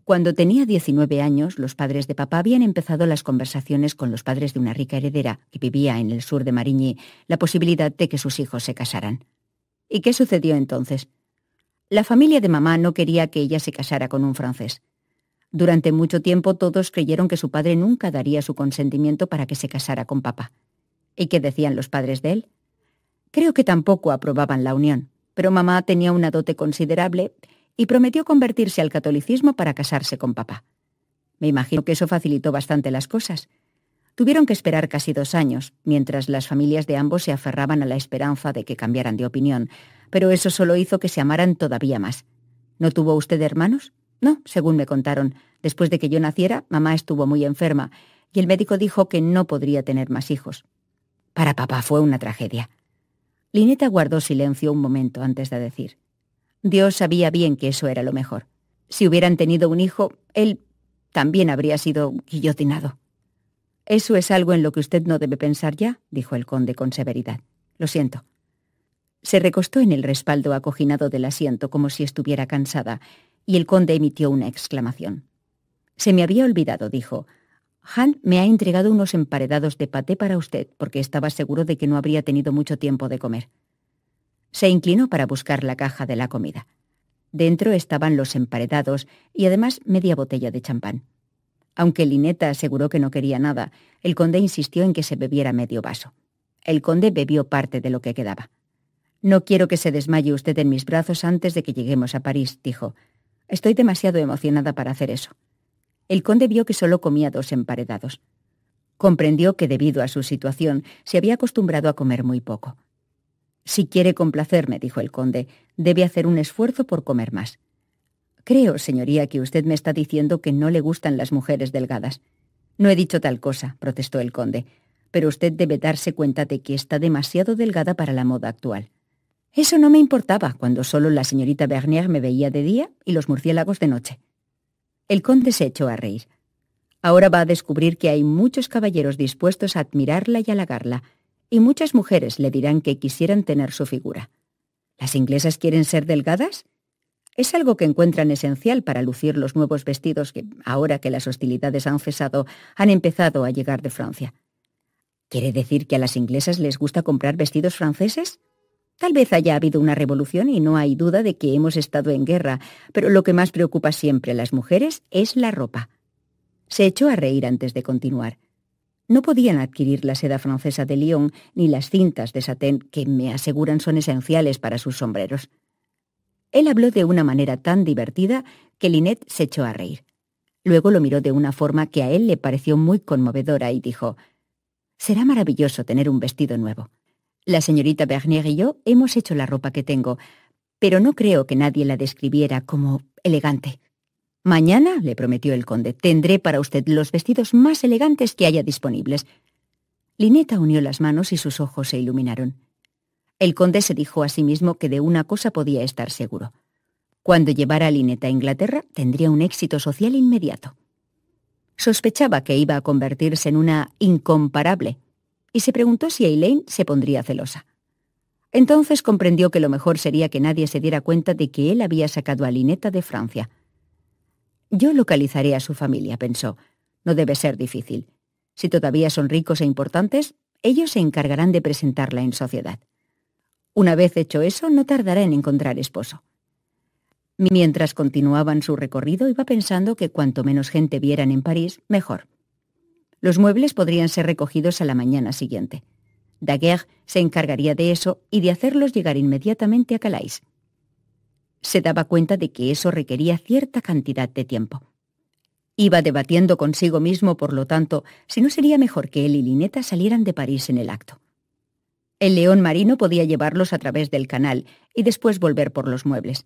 Speaker 1: Cuando tenía 19 años, los padres de papá habían empezado las conversaciones con los padres de una rica heredera que vivía en el sur de Marigny, la posibilidad de que sus hijos se casaran. ¿Y qué sucedió entonces? La familia de mamá no quería que ella se casara con un francés. Durante mucho tiempo todos creyeron que su padre nunca daría su consentimiento para que se casara con papá. ¿Y qué decían los padres de él? Creo que tampoco aprobaban la unión, pero mamá tenía una dote considerable y prometió convertirse al catolicismo para casarse con papá. Me imagino que eso facilitó bastante las cosas. Tuvieron que esperar casi 2 años, mientras las familias de ambos se aferraban a la esperanza de que cambiaran de opinión, pero eso solo hizo que se amaran todavía más. ¿No tuvo usted hermanos? No, según me contaron. Después de que yo naciera, mamá estuvo muy enferma, y el médico dijo que no podría tener más hijos. Para papá fue una tragedia. Lynetta guardó silencio un momento antes de decir: Dios sabía bien que eso era lo mejor. Si hubieran tenido un hijo, él también habría sido guillotinado. «Eso es algo en lo que usted no debe pensar ya», dijo el conde con severidad. «Lo siento». Se recostó en el respaldo acoginado del asiento como si estuviera cansada, y el conde emitió una exclamación. «Se me había olvidado», dijo. «Han me ha entregado unos emparedados de paté para usted, porque estaba seguro de que no habría tenido mucho tiempo de comer». Se inclinó para buscar la caja de la comida. Dentro estaban los emparedados y además media botella de champán. Aunque Lynetta aseguró que no quería nada, el conde insistió en que se bebiera medio vaso. El conde bebió parte de lo que quedaba. «No quiero que se desmaye usted en mis brazos antes de que lleguemos a París», dijo. «Estoy demasiado emocionada para hacer eso». El conde vio que solo comía 2 emparedados. Comprendió que debido a su situación se había acostumbrado a comer muy poco. «Si quiere complacerme», dijo el conde, «debe hacer un esfuerzo por comer más». «Creo, señoría, que usted me está diciendo que no le gustan las mujeres delgadas». «No he dicho tal cosa», protestó el conde, «pero usted debe darse cuenta de que está demasiado delgada para la moda actual». «Eso no me importaba cuando solo la señorita Bernier me veía de día y los murciélagos de noche». El conde se echó a reír. «Ahora va a descubrir que hay muchos caballeros dispuestos a admirarla y halagarla, y muchas mujeres le dirán que quisieran tener su figura. ¿Las inglesas quieren ser delgadas? Es algo que encuentran esencial para lucir los nuevos vestidos que, ahora que las hostilidades han cesado, han empezado a llegar de Francia. ¿Quiere decir que a las inglesas les gusta comprar vestidos franceses? Tal vez haya habido una revolución y no hay duda de que hemos estado en guerra, pero lo que más preocupa siempre a las mujeres es la ropa». Se echó a reír antes de continuar. «No podían adquirir la seda francesa de Lyon ni las cintas de satén que me aseguran son esenciales para sus sombreros». Él habló de una manera tan divertida que Lynette se echó a reír. Luego lo miró de una forma que a él le pareció muy conmovedora y dijo: «Será maravilloso tener un vestido nuevo. La señorita Bernier y yo hemos hecho la ropa que tengo, pero no creo que nadie la describiera como elegante. Mañana, le prometió el conde, tendré para usted los vestidos más elegantes que haya disponibles». Lynetta unió las manos y sus ojos se iluminaron. El conde se dijo a sí mismo que de una cosa podía estar seguro. Cuando llevara a Lynetta a Inglaterra, tendría un éxito social inmediato. Sospechaba que iba a convertirse en una incomparable, y se preguntó si Elaine se pondría celosa. Entonces comprendió que lo mejor sería que nadie se diera cuenta de que él había sacado a Lynetta de Francia. Yo localizaré a su familia, pensó. No debe ser difícil. Si todavía son ricos e importantes, ellos se encargarán de presentarla en sociedad. Una vez hecho eso, no tardará en encontrar esposo. Mientras continuaban su recorrido, iba pensando que cuanto menos gente vieran en París, mejor. Los muebles podrían ser recogidos a la mañana siguiente. Daguerre se encargaría de eso y de hacerlos llegar inmediatamente a Calais. Se daba cuenta de que eso requería cierta cantidad de tiempo. Iba debatiendo consigo mismo, por lo tanto, si no sería mejor que él y Lynetta salieran de París en el acto. El león marino podía llevarlos a través del canal y después volver por los muebles.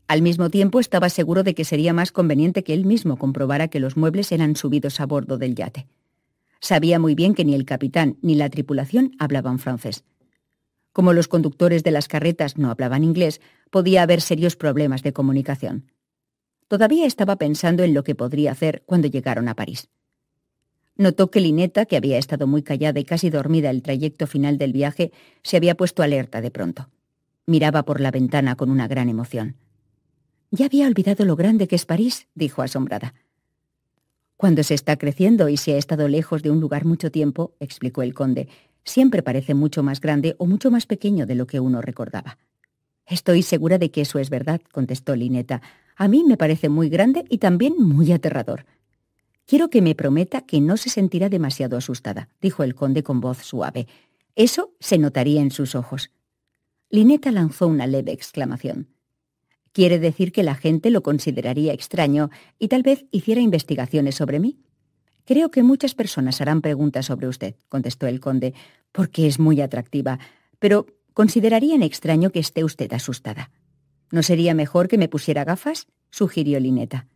Speaker 1: Al mismo tiempo estaba seguro de que sería más conveniente que él mismo comprobara que los muebles eran subidos a bordo del yate. Sabía muy bien que ni el capitán ni la tripulación hablaban francés. Como los conductores de las carretas no hablaban inglés, podía haber serios problemas de comunicación. Todavía estaba pensando en lo que podría hacer cuando llegaron a París. Notó que Lynetta, que había estado muy callada y casi dormida el trayecto final del viaje, se había puesto alerta de pronto. Miraba por la ventana con una gran emoción. «Ya había olvidado lo grande que es París», dijo asombrada. «Cuando se está creciendo y se ha estado lejos de un lugar mucho tiempo», explicó el conde, «siempre parece mucho más grande o mucho más pequeño de lo que uno recordaba». «Estoy segura de que eso es verdad», contestó Lynetta. «A mí me parece muy grande y también muy aterrador». «Quiero que me prometa que no se sentirá demasiado asustada», dijo el conde con voz suave. «Eso se notaría en sus ojos». Lynetta lanzó una leve exclamación. «¿Quiere decir que la gente lo consideraría extraño y tal vez hiciera investigaciones sobre mí?» «Creo que muchas personas harán preguntas sobre usted», contestó el conde, «porque es muy atractiva, pero considerarían extraño que esté usted asustada». «¿No sería mejor que me pusiera gafas?», sugirió Lynetta.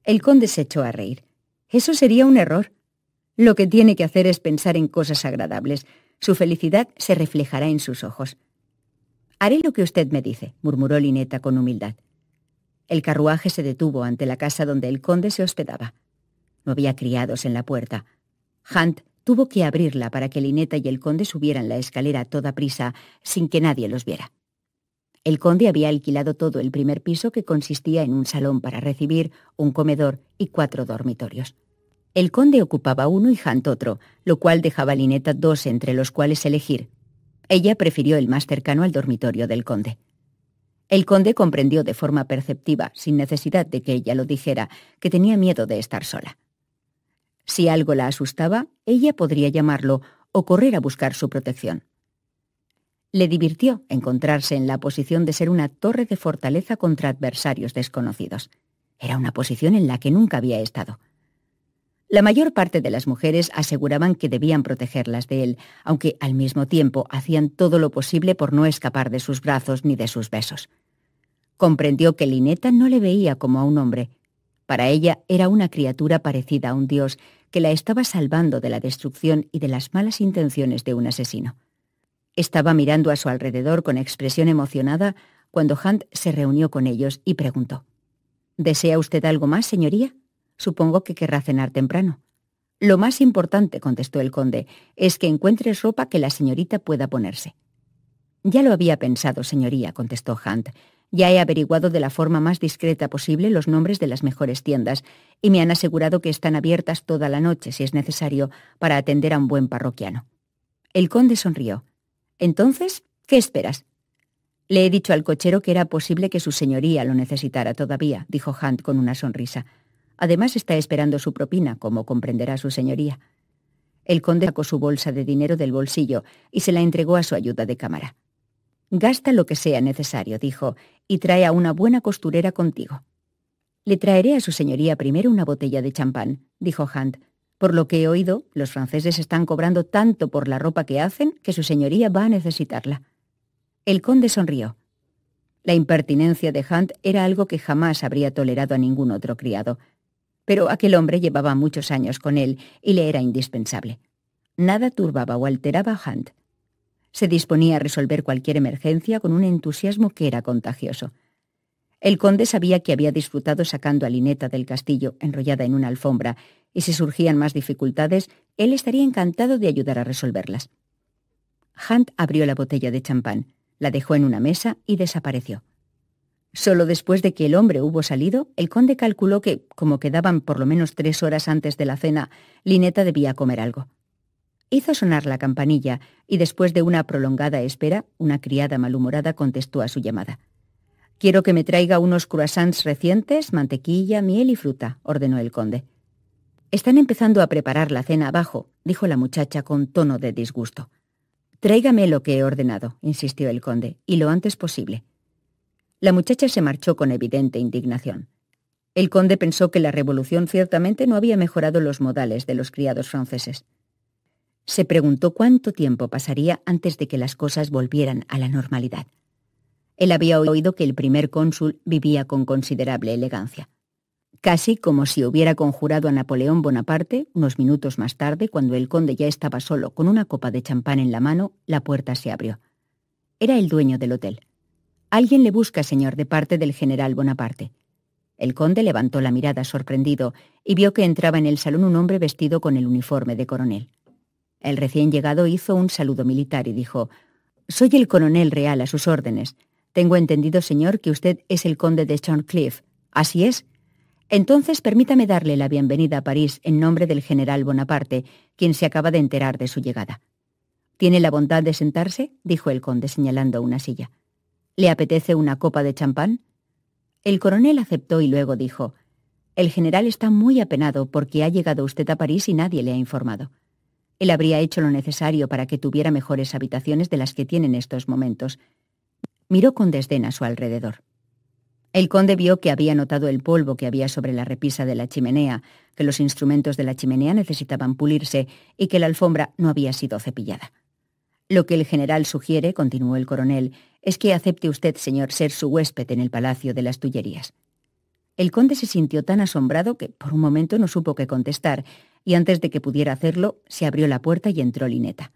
Speaker 1: El conde se echó a reír. «Eso sería un error. Lo que tiene que hacer es pensar en cosas agradables. Su felicidad se reflejará en sus ojos». «Haré lo que usted me dice», murmuró Lynetta con humildad. El carruaje se detuvo ante la casa donde el conde se hospedaba. No había criados en la puerta. Hunt tuvo que abrirla para que Lynetta y el conde subieran la escalera a toda prisa, sin que nadie los viera. El conde había alquilado todo el primer piso, que consistía en un salón para recibir, un comedor y 4 dormitorios. El conde ocupaba uno y Hunt otro, lo cual dejaba a Lynetta 2 entre los cuales elegir. Ella prefirió el más cercano al dormitorio del conde. El conde comprendió de forma perceptiva, sin necesidad de que ella lo dijera, que tenía miedo de estar sola. Si algo la asustaba, ella podría llamarlo o correr a buscar su protección. Le divirtió encontrarse en la posición de ser una torre de fortaleza contra adversarios desconocidos. Era una posición en la que nunca había estado. La mayor parte de las mujeres aseguraban que debían protegerlas de él, aunque al mismo tiempo hacían todo lo posible por no escapar de sus brazos ni de sus besos. Comprendió que Lynetta no le veía como a un hombre. Para ella era una criatura parecida a un dios que la estaba salvando de la destrucción y de las malas intenciones de un asesino. Estaba mirando a su alrededor con expresión emocionada cuando Hunt se reunió con ellos y preguntó: «¿Desea usted algo más, señoría? Supongo que querrá cenar temprano». «Lo más importante», contestó el conde, «es que encuentres ropa que la señorita pueda ponerse». «Ya lo había pensado, señoría», contestó Hunt. «Ya he averiguado de la forma más discreta posible los nombres de las mejores tiendas y me han asegurado que están abiertas toda la noche, si es necesario, para atender a un buen parroquiano». El conde sonrió. «Entonces, ¿qué esperas?» «Le he dicho al cochero que era posible que su señoría lo necesitara todavía», dijo Hunt con una sonrisa. «Además está esperando su propina, como comprenderá su señoría». El conde sacó su bolsa de dinero del bolsillo y se la entregó a su ayuda de cámara. «Gasta lo que sea necesario», dijo, «y trae a una buena costurera contigo». «Le traeré a su señoría primero una botella de champán», dijo Hunt. «Por lo que he oído, los franceses están cobrando tanto por la ropa que hacen que su señoría va a necesitarla». El conde sonrió. La impertinencia de Hunt era algo que jamás habría tolerado a ningún otro criado. Pero aquel hombre llevaba muchos años con él y le era indispensable. Nada turbaba o alteraba a Hunt. Se disponía a resolver cualquier emergencia con un entusiasmo que era contagioso. El conde sabía que había disfrutado sacando a Lynetta del castillo enrollada en una alfombra, y si surgían más dificultades, él estaría encantado de ayudar a resolverlas. Hunt abrió la botella de champán. La dejó en una mesa y desapareció. Solo después de que el hombre hubo salido, el conde calculó que, como quedaban por lo menos 3 horas antes de la cena, Lynetta debía comer algo. Hizo sonar la campanilla y después de una prolongada espera, una criada malhumorada contestó a su llamada. «Quiero que me traiga unos croissants recientes, mantequilla, miel y fruta», ordenó el conde. «Están empezando a preparar la cena abajo», dijo la muchacha con tono de disgusto. «Tráigame lo que he ordenado», insistió el conde, «y lo antes posible». La muchacha se marchó con evidente indignación. El conde pensó que la revolución ciertamente no había mejorado los modales de los criados franceses. Se preguntó cuánto tiempo pasaría antes de que las cosas volvieran a la normalidad. Él había oído que el primer cónsul vivía con considerable elegancia. Casi como si hubiera conjurado a Napoleón Bonaparte, unos minutos más tarde, cuando el conde ya estaba solo con una copa de champán en la mano, la puerta se abrió. Era el dueño del hotel. «Alguien le busca, señor, de parte del general Bonaparte». El conde levantó la mirada sorprendido y vio que entraba en el salón un hombre vestido con el uniforme de coronel. El recién llegado hizo un saludo militar y dijo: «Soy el coronel real a sus órdenes. Tengo entendido, señor, que usted es el conde de Thorncliffe. ¿Así es? Entonces permítame darle la bienvenida a París en nombre del general Bonaparte, quien se acaba de enterar de su llegada». «¿Tiene la bondad de sentarse?», dijo el conde señalando una silla. «¿Le apetece una copa de champán?». El coronel aceptó y luego dijo: «El general está muy apenado porque ha llegado usted a París y nadie le ha informado. Él habría hecho lo necesario para que tuviera mejores habitaciones de las que tiene en estos momentos». Miró con desdén a su alrededor. El conde vio que había notado el polvo que había sobre la repisa de la chimenea, que los instrumentos de la chimenea necesitaban pulirse y que la alfombra no había sido cepillada. «Lo que el general sugiere», continuó el coronel, «es que acepte usted, señor, ser su huésped en el Palacio de las Tullerías». El conde se sintió tan asombrado que por un momento no supo qué contestar, y antes de que pudiera hacerlo, se abrió la puerta y entró Lynetta.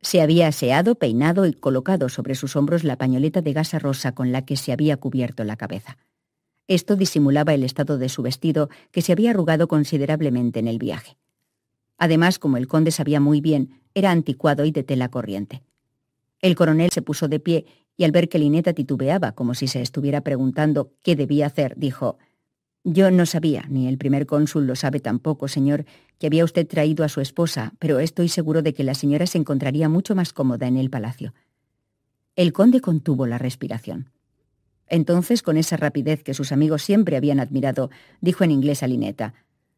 Speaker 1: Se había aseado, peinado y colocado sobre sus hombros la pañoleta de gasa rosa con la que se había cubierto la cabeza. Esto disimulaba el estado de su vestido, que se había arrugado considerablemente en el viaje. Además, como el conde sabía muy bien, era anticuado y de tela corriente. El coronel se puso de pie y al ver que Lynetta titubeaba como si se estuviera preguntando qué debía hacer, dijo: «Yo no sabía, ni el primer cónsul lo sabe tampoco, señor, que había usted traído a su esposa, pero estoy seguro de que la señora se encontraría mucho más cómoda en el palacio». El conde contuvo la respiración. Entonces, con esa rapidez que sus amigos siempre habían admirado, dijo en inglés a Lynetta: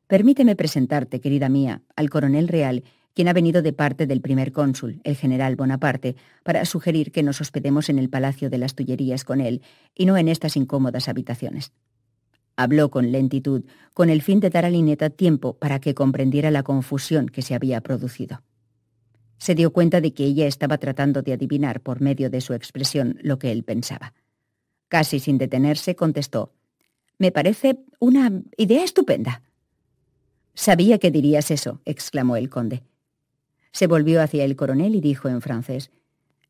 Speaker 1: «Permíteme presentarte, querida mía, al coronel real, quien ha venido de parte del primer cónsul, el general Bonaparte, para sugerir que nos hospedemos en el Palacio de las Tullerías con él, y no en estas incómodas habitaciones». Habló con lentitud, con el fin de dar a Lynetta tiempo para que comprendiera la confusión que se había producido. Se dio cuenta de que ella estaba tratando de adivinar por medio de su expresión lo que él pensaba. Casi sin detenerse, contestó: «Me parece una idea estupenda». «Sabía que dirías eso», exclamó el conde. Se volvió hacia el coronel y dijo en francés: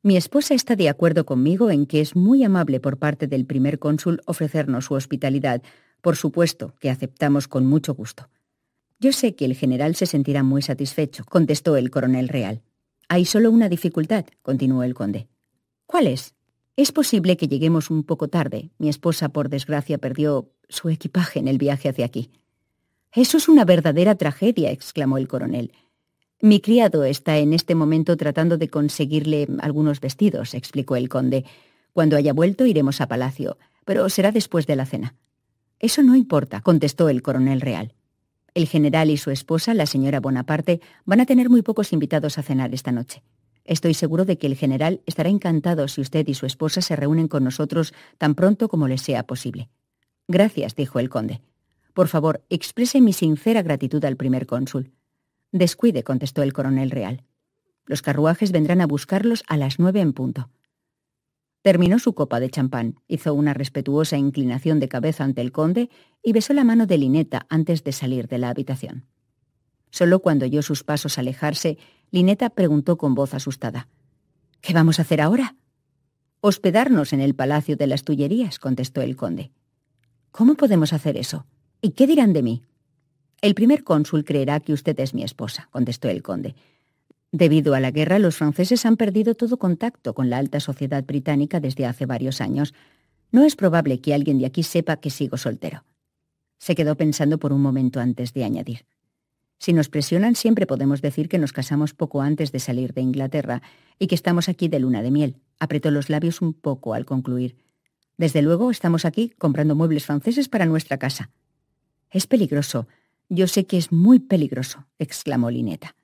Speaker 1: «Mi esposa está de acuerdo conmigo en que es muy amable por parte del primer cónsul ofrecernos su hospitalidad. Por supuesto que aceptamos con mucho gusto». «Yo sé que el general se sentirá muy satisfecho», contestó el coronel real. «Hay solo una dificultad», continuó el conde. «¿Cuál es?» «Es posible que lleguemos un poco tarde. Mi esposa, por desgracia, perdió su equipaje en el viaje hacia aquí». «Eso es una verdadera tragedia», exclamó el coronel. «Mi criado está en este momento tratando de conseguirle algunos vestidos», explicó el conde. «Cuando haya vuelto iremos a palacio, pero será después de la cena». «Eso no importa», contestó el coronel real. «El general y su esposa, la señora Bonaparte, van a tener muy pocos invitados a cenar esta noche. Estoy seguro de que el general estará encantado si usted y su esposa se reúnen con nosotros tan pronto como les sea posible». «Gracias», dijo el conde. «Por favor, exprese mi sincera gratitud al primer cónsul». «Descuide», contestó el coronel real. «Los carruajes vendrán a buscarlos a las 9 en punto». Terminó su copa de champán, hizo una respetuosa inclinación de cabeza ante el conde y besó la mano de Lynetta antes de salir de la habitación. Solo cuando oyó sus pasos alejarse, Lynetta preguntó con voz asustada: «¿Qué vamos a hacer ahora?» «Hospedarnos en el Palacio de las Tullerías», contestó el conde. «¿Cómo podemos hacer eso? ¿Y qué dirán de mí?» «El primer cónsul creerá que usted es mi esposa», contestó el conde. Debido a la guerra, los franceses han perdido todo contacto con la alta sociedad británica desde hace varios años. No es probable que alguien de aquí sepa que sigo soltero. Se quedó pensando por un momento antes de añadir. Si nos presionan, siempre podemos decir que nos casamos poco antes de salir de Inglaterra y que estamos aquí de luna de miel. Apretó los labios un poco al concluir. Desde luego, estamos aquí comprando muebles franceses para nuestra casa. Es peligroso. Yo sé que es muy peligroso, exclamó Lynetta.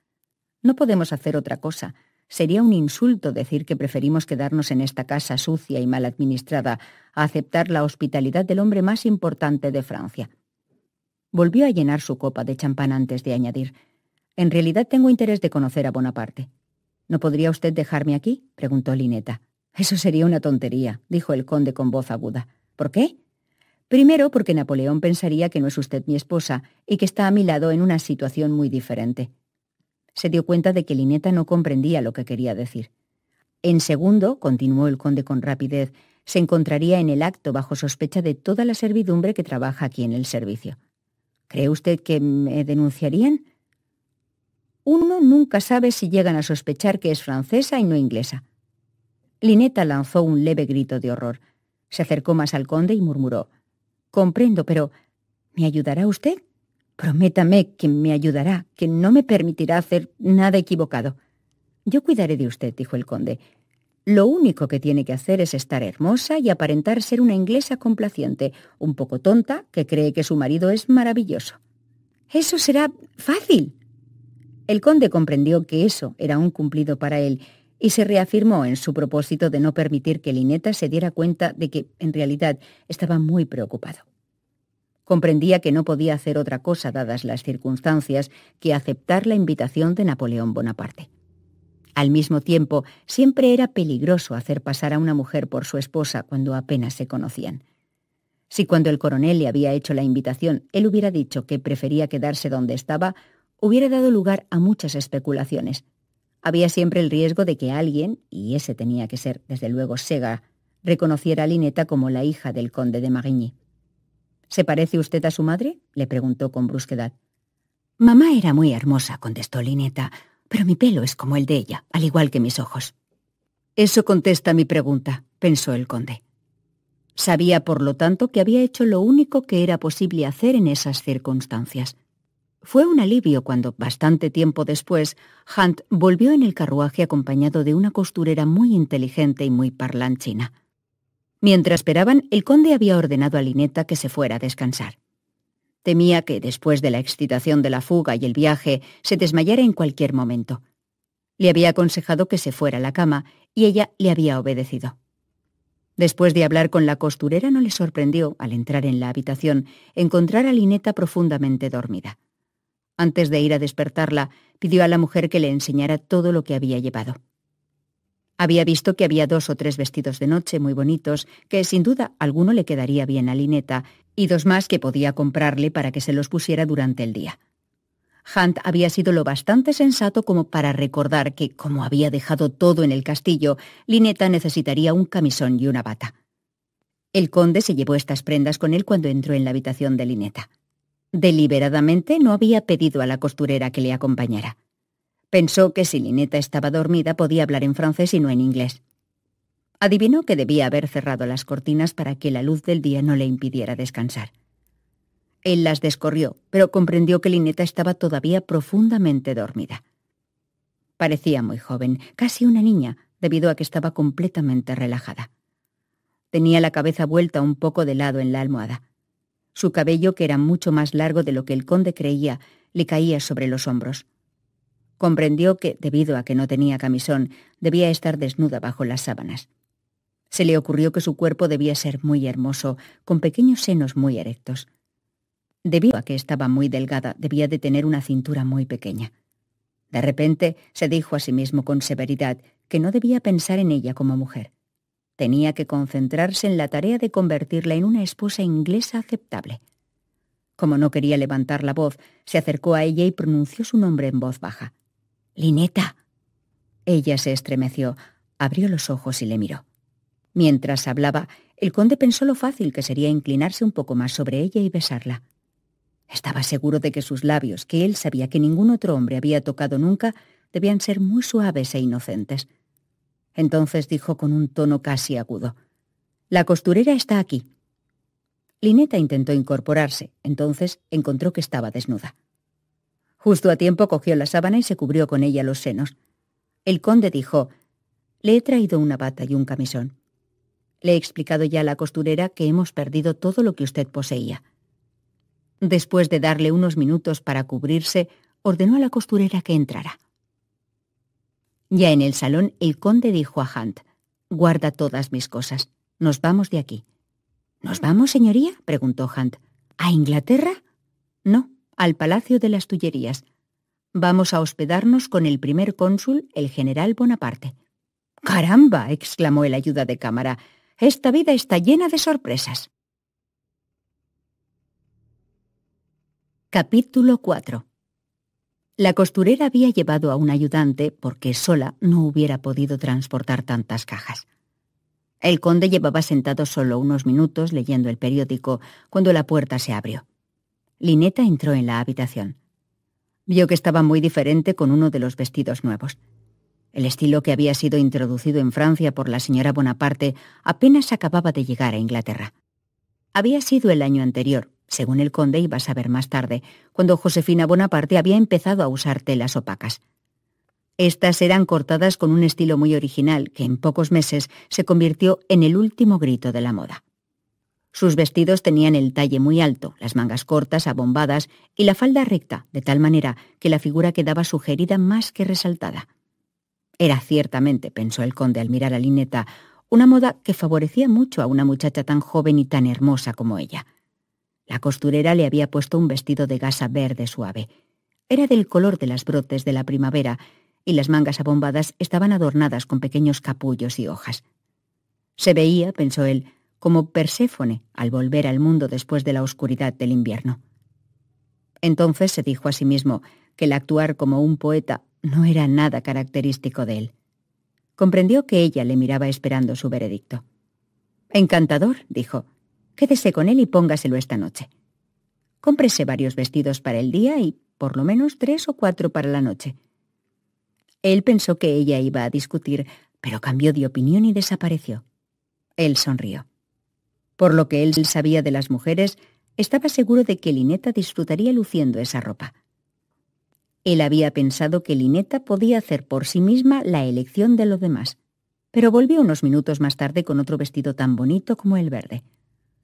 Speaker 1: No podemos hacer otra cosa. Sería un insulto decir que preferimos quedarnos en esta casa sucia y mal administrada a aceptar la hospitalidad del hombre más importante de Francia. Volvió a llenar su copa de champán antes de añadir: en realidad tengo interés de conocer a Bonaparte. ¿No podría usted dejarme aquí?, preguntó Lynetta. Eso sería una tontería, dijo el conde con voz aguda. ¿Por qué? Primero, porque Napoleón pensaría que no es usted mi esposa y que está a mi lado en una situación muy diferente. Se dio cuenta de que Lynetta no comprendía lo que quería decir. En segundo, continuó el conde con rapidez, se encontraría en el acto bajo sospecha de toda la servidumbre que trabaja aquí en el servicio. ¿Cree usted que me denunciarían? Uno nunca sabe si llegan a sospechar que es francesa y no inglesa. Lynetta lanzó un leve grito de horror. Se acercó más al conde y murmuró: «Comprendo, pero ¿me ayudará usted? Prométame que me ayudará, que no me permitirá hacer nada equivocado». «Yo cuidaré de usted», dijo el conde. «Lo único que tiene que hacer es estar hermosa y aparentar ser una inglesa complaciente, un poco tonta, que cree que su marido es maravilloso». «Eso será fácil». El conde comprendió que eso era un cumplido para él y se reafirmó en su propósito de no permitir que Lynetta se diera cuenta de que, en realidad, estaba muy preocupado. Comprendía que no podía hacer otra cosa, dadas las circunstancias, que aceptar la invitación de Napoleón Bonaparte. Al mismo tiempo, siempre era peligroso hacer pasar a una mujer por su esposa cuando apenas se conocían. Si cuando el coronel le había hecho la invitación él hubiera dicho que prefería quedarse donde estaba, hubiera dado lugar a muchas especulaciones. Había siempre el riesgo de que alguien, y ese tenía que ser, desde luego, Segar, reconociera a Lynetta como la hija del conde de Marigny. «¿Se parece usted a su madre?», le preguntó con brusquedad. «Mamá era muy hermosa», contestó Lynetta, «pero mi pelo es como el de ella, al igual que mis ojos». «Eso contesta mi pregunta», pensó el conde. Sabía, por lo tanto, que había hecho lo único que era posible hacer en esas circunstancias. Fue un alivio cuando, bastante tiempo después, Hunt volvió en el carruaje acompañado de una costurera muy inteligente y muy parlanchina. Mientras esperaban, el conde había ordenado a Lynetta que se fuera a descansar. Temía que, después de la excitación de la fuga y el viaje, se desmayara en cualquier momento. Le había aconsejado que se fuera a la cama y ella le había obedecido. Después de hablar con la costurera, no le sorprendió, al entrar en la habitación, encontrar a Lynetta profundamente dormida. Antes de ir a despertarla, pidió a la mujer que le enseñara todo lo que había llevado. Había visto que había 2 o 3 vestidos de noche muy bonitos, que sin duda alguno le quedaría bien a Lynetta, y 2 más que podía comprarle para que se los pusiera durante el día. Hunt había sido lo bastante sensato como para recordar que, como había dejado todo en el castillo, Lynetta necesitaría un camisón y una bata. El conde se llevó estas prendas con él cuando entró en la habitación de Lynetta. Deliberadamente no había pedido a la costurera que le acompañara. Pensó que si Lynetta estaba dormida podía hablar en francés y no en inglés. Adivinó que debía haber cerrado las cortinas para que la luz del día no le impidiera descansar. Él las descorrió, pero comprendió que Lynetta estaba todavía profundamente dormida. Parecía muy joven, casi una niña, debido a que estaba completamente relajada. Tenía la cabeza vuelta un poco de lado en la almohada. Su cabello, que era mucho más largo de lo que el conde creía, le caía sobre los hombros. Comprendió que, debido a que no tenía camisón, debía estar desnuda bajo las sábanas. Se le ocurrió que su cuerpo debía ser muy hermoso, con pequeños senos muy erectos. Debido a que estaba muy delgada, debía de tener una cintura muy pequeña. De repente, se dijo a sí mismo con severidad que no debía pensar en ella como mujer. Tenía que concentrarse en la tarea de convertirla en una esposa inglesa aceptable. Como no quería levantar la voz, se acercó a ella y pronunció su nombre en voz baja. «Lynetta». Ella se estremeció, abrió los ojos y le miró. Mientras hablaba, el conde pensó lo fácil que sería inclinarse un poco más sobre ella y besarla. Estaba seguro de que sus labios, que él sabía que ningún otro hombre había tocado nunca, debían ser muy suaves e inocentes. Entonces dijo con un tono casi agudo: «La costurera está aquí». Lynetta intentó incorporarse, entonces encontró que estaba desnuda. Justo a tiempo cogió la sábana y se cubrió con ella los senos. El conde dijo: «Le he traído una bata y un camisón. Le he explicado ya a la costurera que hemos perdido todo lo que usted poseía». Después de darle unos minutos para cubrirse, ordenó a la costurera que entrara. Ya en el salón, el conde dijo a Hunt: «Guarda todas mis cosas. Nos vamos de aquí». «¿Nos vamos, señoría?», preguntó Hunt. «¿A Inglaterra?» «No, al Palacio de las Tullerías. Vamos a hospedarnos con el primer cónsul, el general Bonaparte». «¡Caramba!», exclamó el ayuda de cámara. «Esta vida está llena de sorpresas». Capítulo 4. La costurera había llevado a un ayudante porque sola no hubiera podido transportar tantas cajas. El conde llevaba sentado solo unos minutos leyendo el periódico cuando la puerta se abrió. Lynetta entró en la habitación. Vio que estaba muy diferente con uno de los vestidos nuevos. El estilo que había sido introducido en Francia por la señora Bonaparte apenas acababa de llegar a Inglaterra. Había sido el año anterior, según el conde iba a saber más tarde, cuando Josefina Bonaparte había empezado a usar telas opacas. Estas eran cortadas con un estilo muy original que en pocos meses se convirtió en el último grito de la moda. Sus vestidos tenían el talle muy alto, las mangas cortas, abombadas y la falda recta, de tal manera que la figura quedaba sugerida más que resaltada. Era ciertamente, pensó el conde al mirar a Lynetta, una moda que favorecía mucho a una muchacha tan joven y tan hermosa como ella. La costurera le había puesto un vestido de gasa verde suave. Era del color de las brotes de la primavera y las mangas abombadas estaban adornadas con pequeños capullos y hojas. Se veía, pensó él, como Perséfone al volver al mundo después de la oscuridad del invierno. Entonces se dijo a sí mismo que el actuar como un poeta no era nada característico de él. Comprendió que ella le miraba esperando su veredicto. «Encantador», dijo. «Quédese con él y póngaselo esta noche. Cómprese varios vestidos para el día y por lo menos 3 o 4 para la noche». Él pensó que ella iba a discutir, pero cambió de opinión y desapareció. Él sonrió. Por lo que él sabía de las mujeres, estaba seguro de que Lynetta disfrutaría luciendo esa ropa. Él había pensado que Lynetta podía hacer por sí misma la elección de los demás, pero volvió unos minutos más tarde con otro vestido tan bonito como el verde.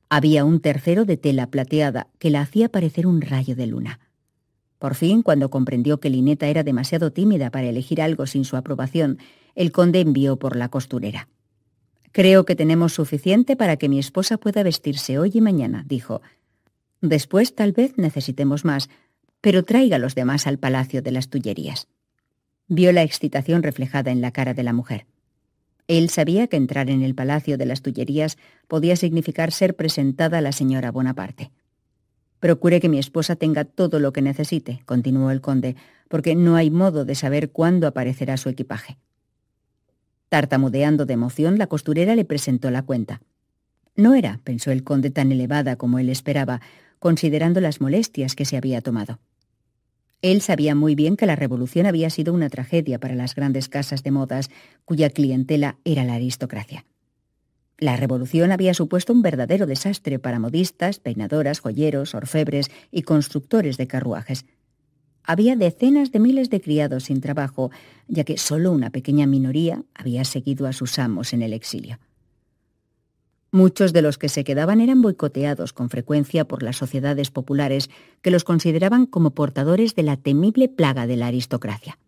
Speaker 1: Había un tercero de tela plateada que la hacía parecer un rayo de luna. Por fin, cuando comprendió que Lynetta era demasiado tímida para elegir algo sin su aprobación, el conde envió por la costurera. «Creo que tenemos suficiente para que mi esposa pueda vestirse hoy y mañana», dijo. «Después tal vez necesitemos más, pero traiga a los demás al Palacio de las Tullerías». Vio la excitación reflejada en la cara de la mujer. Él sabía que entrar en el Palacio de las Tullerías podía significar ser presentada a la señora Bonaparte. «Procure que mi esposa tenga todo lo que necesite», continuó el conde, «porque no hay modo de saber cuándo aparecerá su equipaje». Tartamudeando de emoción, la costurera le presentó la cuenta. No era, pensó el conde, tan elevada como él esperaba, considerando las molestias que se había tomado. Él sabía muy bien que la revolución había sido una tragedia para las grandes casas de modas, cuya clientela era la aristocracia. La revolución había supuesto un verdadero desastre para modistas, peinadoras, joyeros, orfebres y constructores de carruajes. Había decenas de miles de criados sin trabajo, ya que solo una pequeña minoría había seguido a sus amos en el exilio. Muchos de los que se quedaban eran boicoteados con frecuencia por las sociedades populares que los consideraban como portadores de la temible plaga de la aristocracia.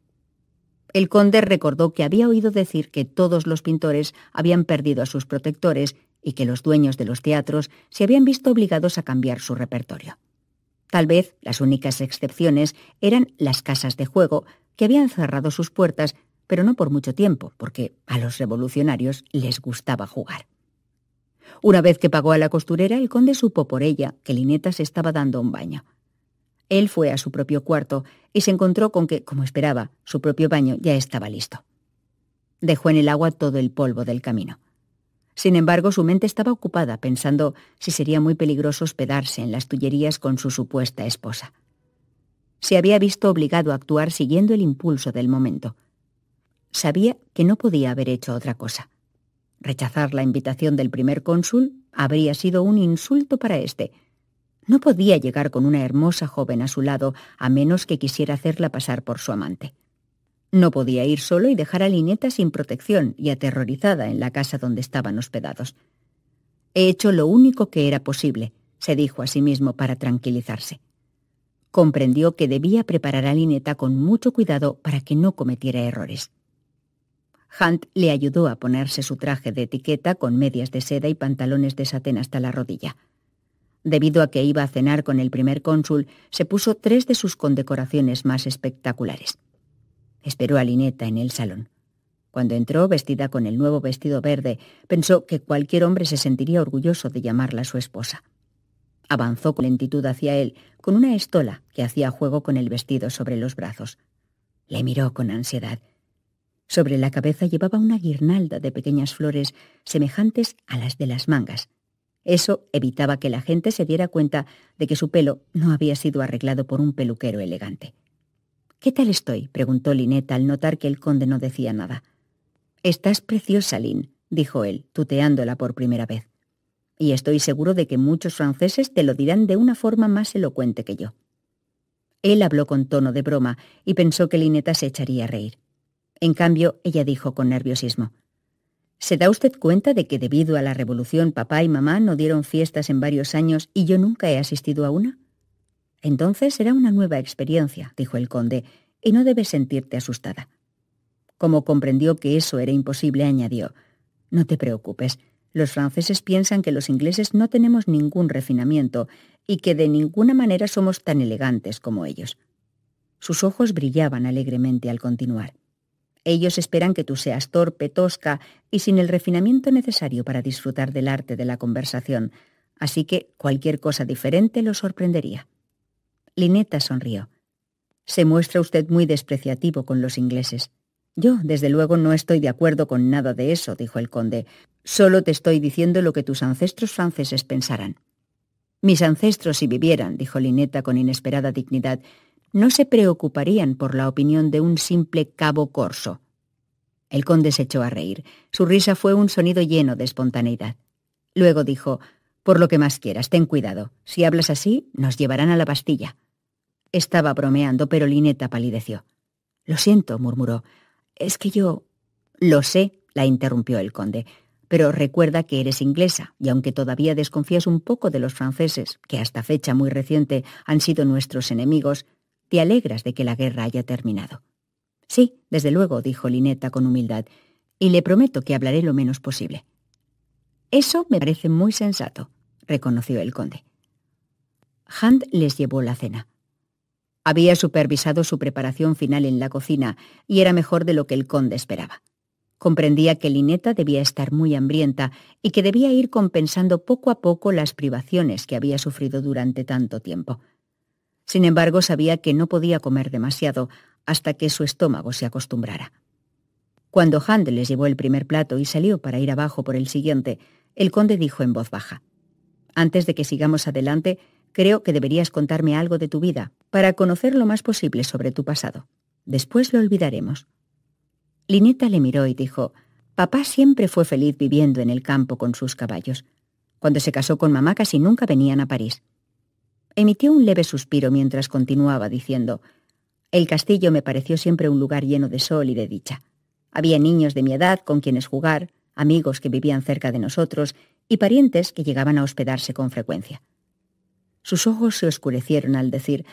Speaker 1: El conde recordó que había oído decir que todos los pintores habían perdido a sus protectores y que los dueños de los teatros se habían visto obligados a cambiar su repertorio. Tal vez las únicas excepciones eran las casas de juego, que habían cerrado sus puertas, pero no por mucho tiempo, porque a los revolucionarios les gustaba jugar. Una vez que pagó a la costurera, el conde supo por ella que Lynetta se estaba dando un baño. Él fue a su propio cuarto y se encontró con que, como esperaba, su propio baño ya estaba listo. Dejó en el agua todo el polvo del camino. Sin embargo, su mente estaba ocupada pensando si sería muy peligroso hospedarse en las Tullerías con su supuesta esposa. Se había visto obligado a actuar siguiendo el impulso del momento. Sabía que no podía haber hecho otra cosa. Rechazar la invitación del primer cónsul habría sido un insulto para éste. No podía llegar con una hermosa joven a su lado a menos que quisiera hacerla pasar por su amante. No podía ir solo y dejar a Lynetta sin protección y aterrorizada en la casa donde estaban hospedados. He hecho lo único que era posible, se dijo a sí mismo para tranquilizarse. Comprendió que debía preparar a Lynetta con mucho cuidado para que no cometiera errores. Hunt le ayudó a ponerse su traje de etiqueta con medias de seda y pantalones de satén hasta la rodilla. Debido a que iba a cenar con el primer cónsul, se puso 3 de sus condecoraciones más espectaculares. Esperó a Lynetta en el salón. Cuando entró, vestida con el nuevo vestido verde, pensó que cualquier hombre se sentiría orgulloso de llamarla su esposa. Avanzó con lentitud hacia él, con una estola que hacía juego con el vestido sobre los brazos. Le miró con ansiedad. Sobre la cabeza llevaba una guirnalda de pequeñas flores semejantes a las de las mangas. Eso evitaba que la gente se diera cuenta de que su pelo no había sido arreglado por un peluquero elegante. «¿Qué tal estoy?», preguntó Lynetta al notar que el conde no decía nada. «Estás preciosa, Lynn», dijo él, tuteándola por primera vez. «Y estoy seguro de que muchos franceses te lo dirán de una forma más elocuente que yo». Él habló con tono de broma y pensó que Lynetta se echaría a reír. En cambio, ella dijo con nerviosismo: «¿Se da usted cuenta de que debido a la revolución papá y mamá no dieron fiestas en varios años y yo nunca he asistido a una?» «Entonces será una nueva experiencia», dijo el conde, «y no debes sentirte asustada». Como comprendió que eso era imposible, añadió: «No te preocupes, los franceses piensan que los ingleses no tenemos ningún refinamiento y que de ninguna manera somos tan elegantes como ellos». Sus ojos brillaban alegremente al continuar. «Ellos esperan que tú seas torpe, tosca y sin el refinamiento necesario para disfrutar del arte de la conversación, así que cualquier cosa diferente los sorprendería». Lynetta sonrió. «Se muestra usted muy despreciativo con los ingleses». «Yo, desde luego, no estoy de acuerdo con nada de eso», dijo el conde. «Solo te estoy diciendo lo que tus ancestros franceses pensarán». «Mis ancestros, si vivieran», dijo Lynetta con inesperada dignidad, «no se preocuparían por la opinión de un simple cabo corso». El conde se echó a reír. Su risa fue un sonido lleno de espontaneidad. Luego dijo: «Por lo que más quieras, ten cuidado. Si hablas así, nos llevarán a la Bastilla». Estaba bromeando, pero Lynetta palideció. «Lo siento», murmuró. «Es que yo...» «Lo sé», la interrumpió el conde, «pero recuerda que eres inglesa, y aunque todavía desconfías un poco de los franceses, que hasta fecha muy reciente han sido nuestros enemigos, te alegras de que la guerra haya terminado». «Sí, desde luego», dijo Lynetta con humildad, «y le prometo que hablaré lo menos posible». «Eso me parece muy sensato», reconoció el conde. Hunt les llevó la cena. Había supervisado su preparación final en la cocina y era mejor de lo que el conde esperaba. Comprendía que Lynetta debía estar muy hambrienta y que debía ir compensando poco a poco las privaciones que había sufrido durante tanto tiempo. Sin embargo, sabía que no podía comer demasiado hasta que su estómago se acostumbrara. Cuando Hunt les llevó el primer plato y salió para ir abajo por el siguiente, el conde dijo en voz baja: «Antes de que sigamos adelante, creo que deberías contarme algo de tu vida, para conocer lo más posible sobre tu pasado. Después lo olvidaremos». Lynetta le miró y dijo: «Papá siempre fue feliz viviendo en el campo con sus caballos. Cuando se casó con mamá casi nunca venían a París». Emitió un leve suspiro mientras continuaba diciendo: «El castillo me pareció siempre un lugar lleno de sol y de dicha. Había niños de mi edad con quienes jugar, amigos que vivían cerca de nosotros y parientes que llegaban a hospedarse con frecuencia». Sus ojos se oscurecieron al decir: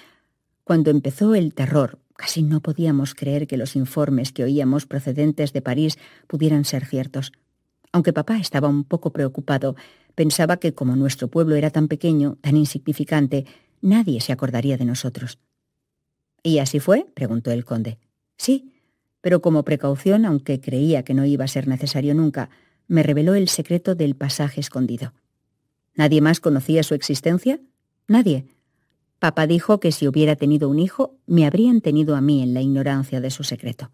Speaker 1: «Cuando empezó el terror, casi no podíamos creer que los informes que oíamos procedentes de París pudieran ser ciertos. Aunque papá estaba un poco preocupado, pensaba que como nuestro pueblo era tan pequeño, tan insignificante, nadie se acordaría de nosotros». «¿Y así fue?», preguntó el conde. «Sí, pero como precaución, aunque creía que no iba a ser necesario nunca, me reveló el secreto del pasaje escondido». «¿Nadie más conocía su existencia?». «Nadie. Papá dijo que si hubiera tenido un hijo, me habrían tenido a mí en la ignorancia de su secreto».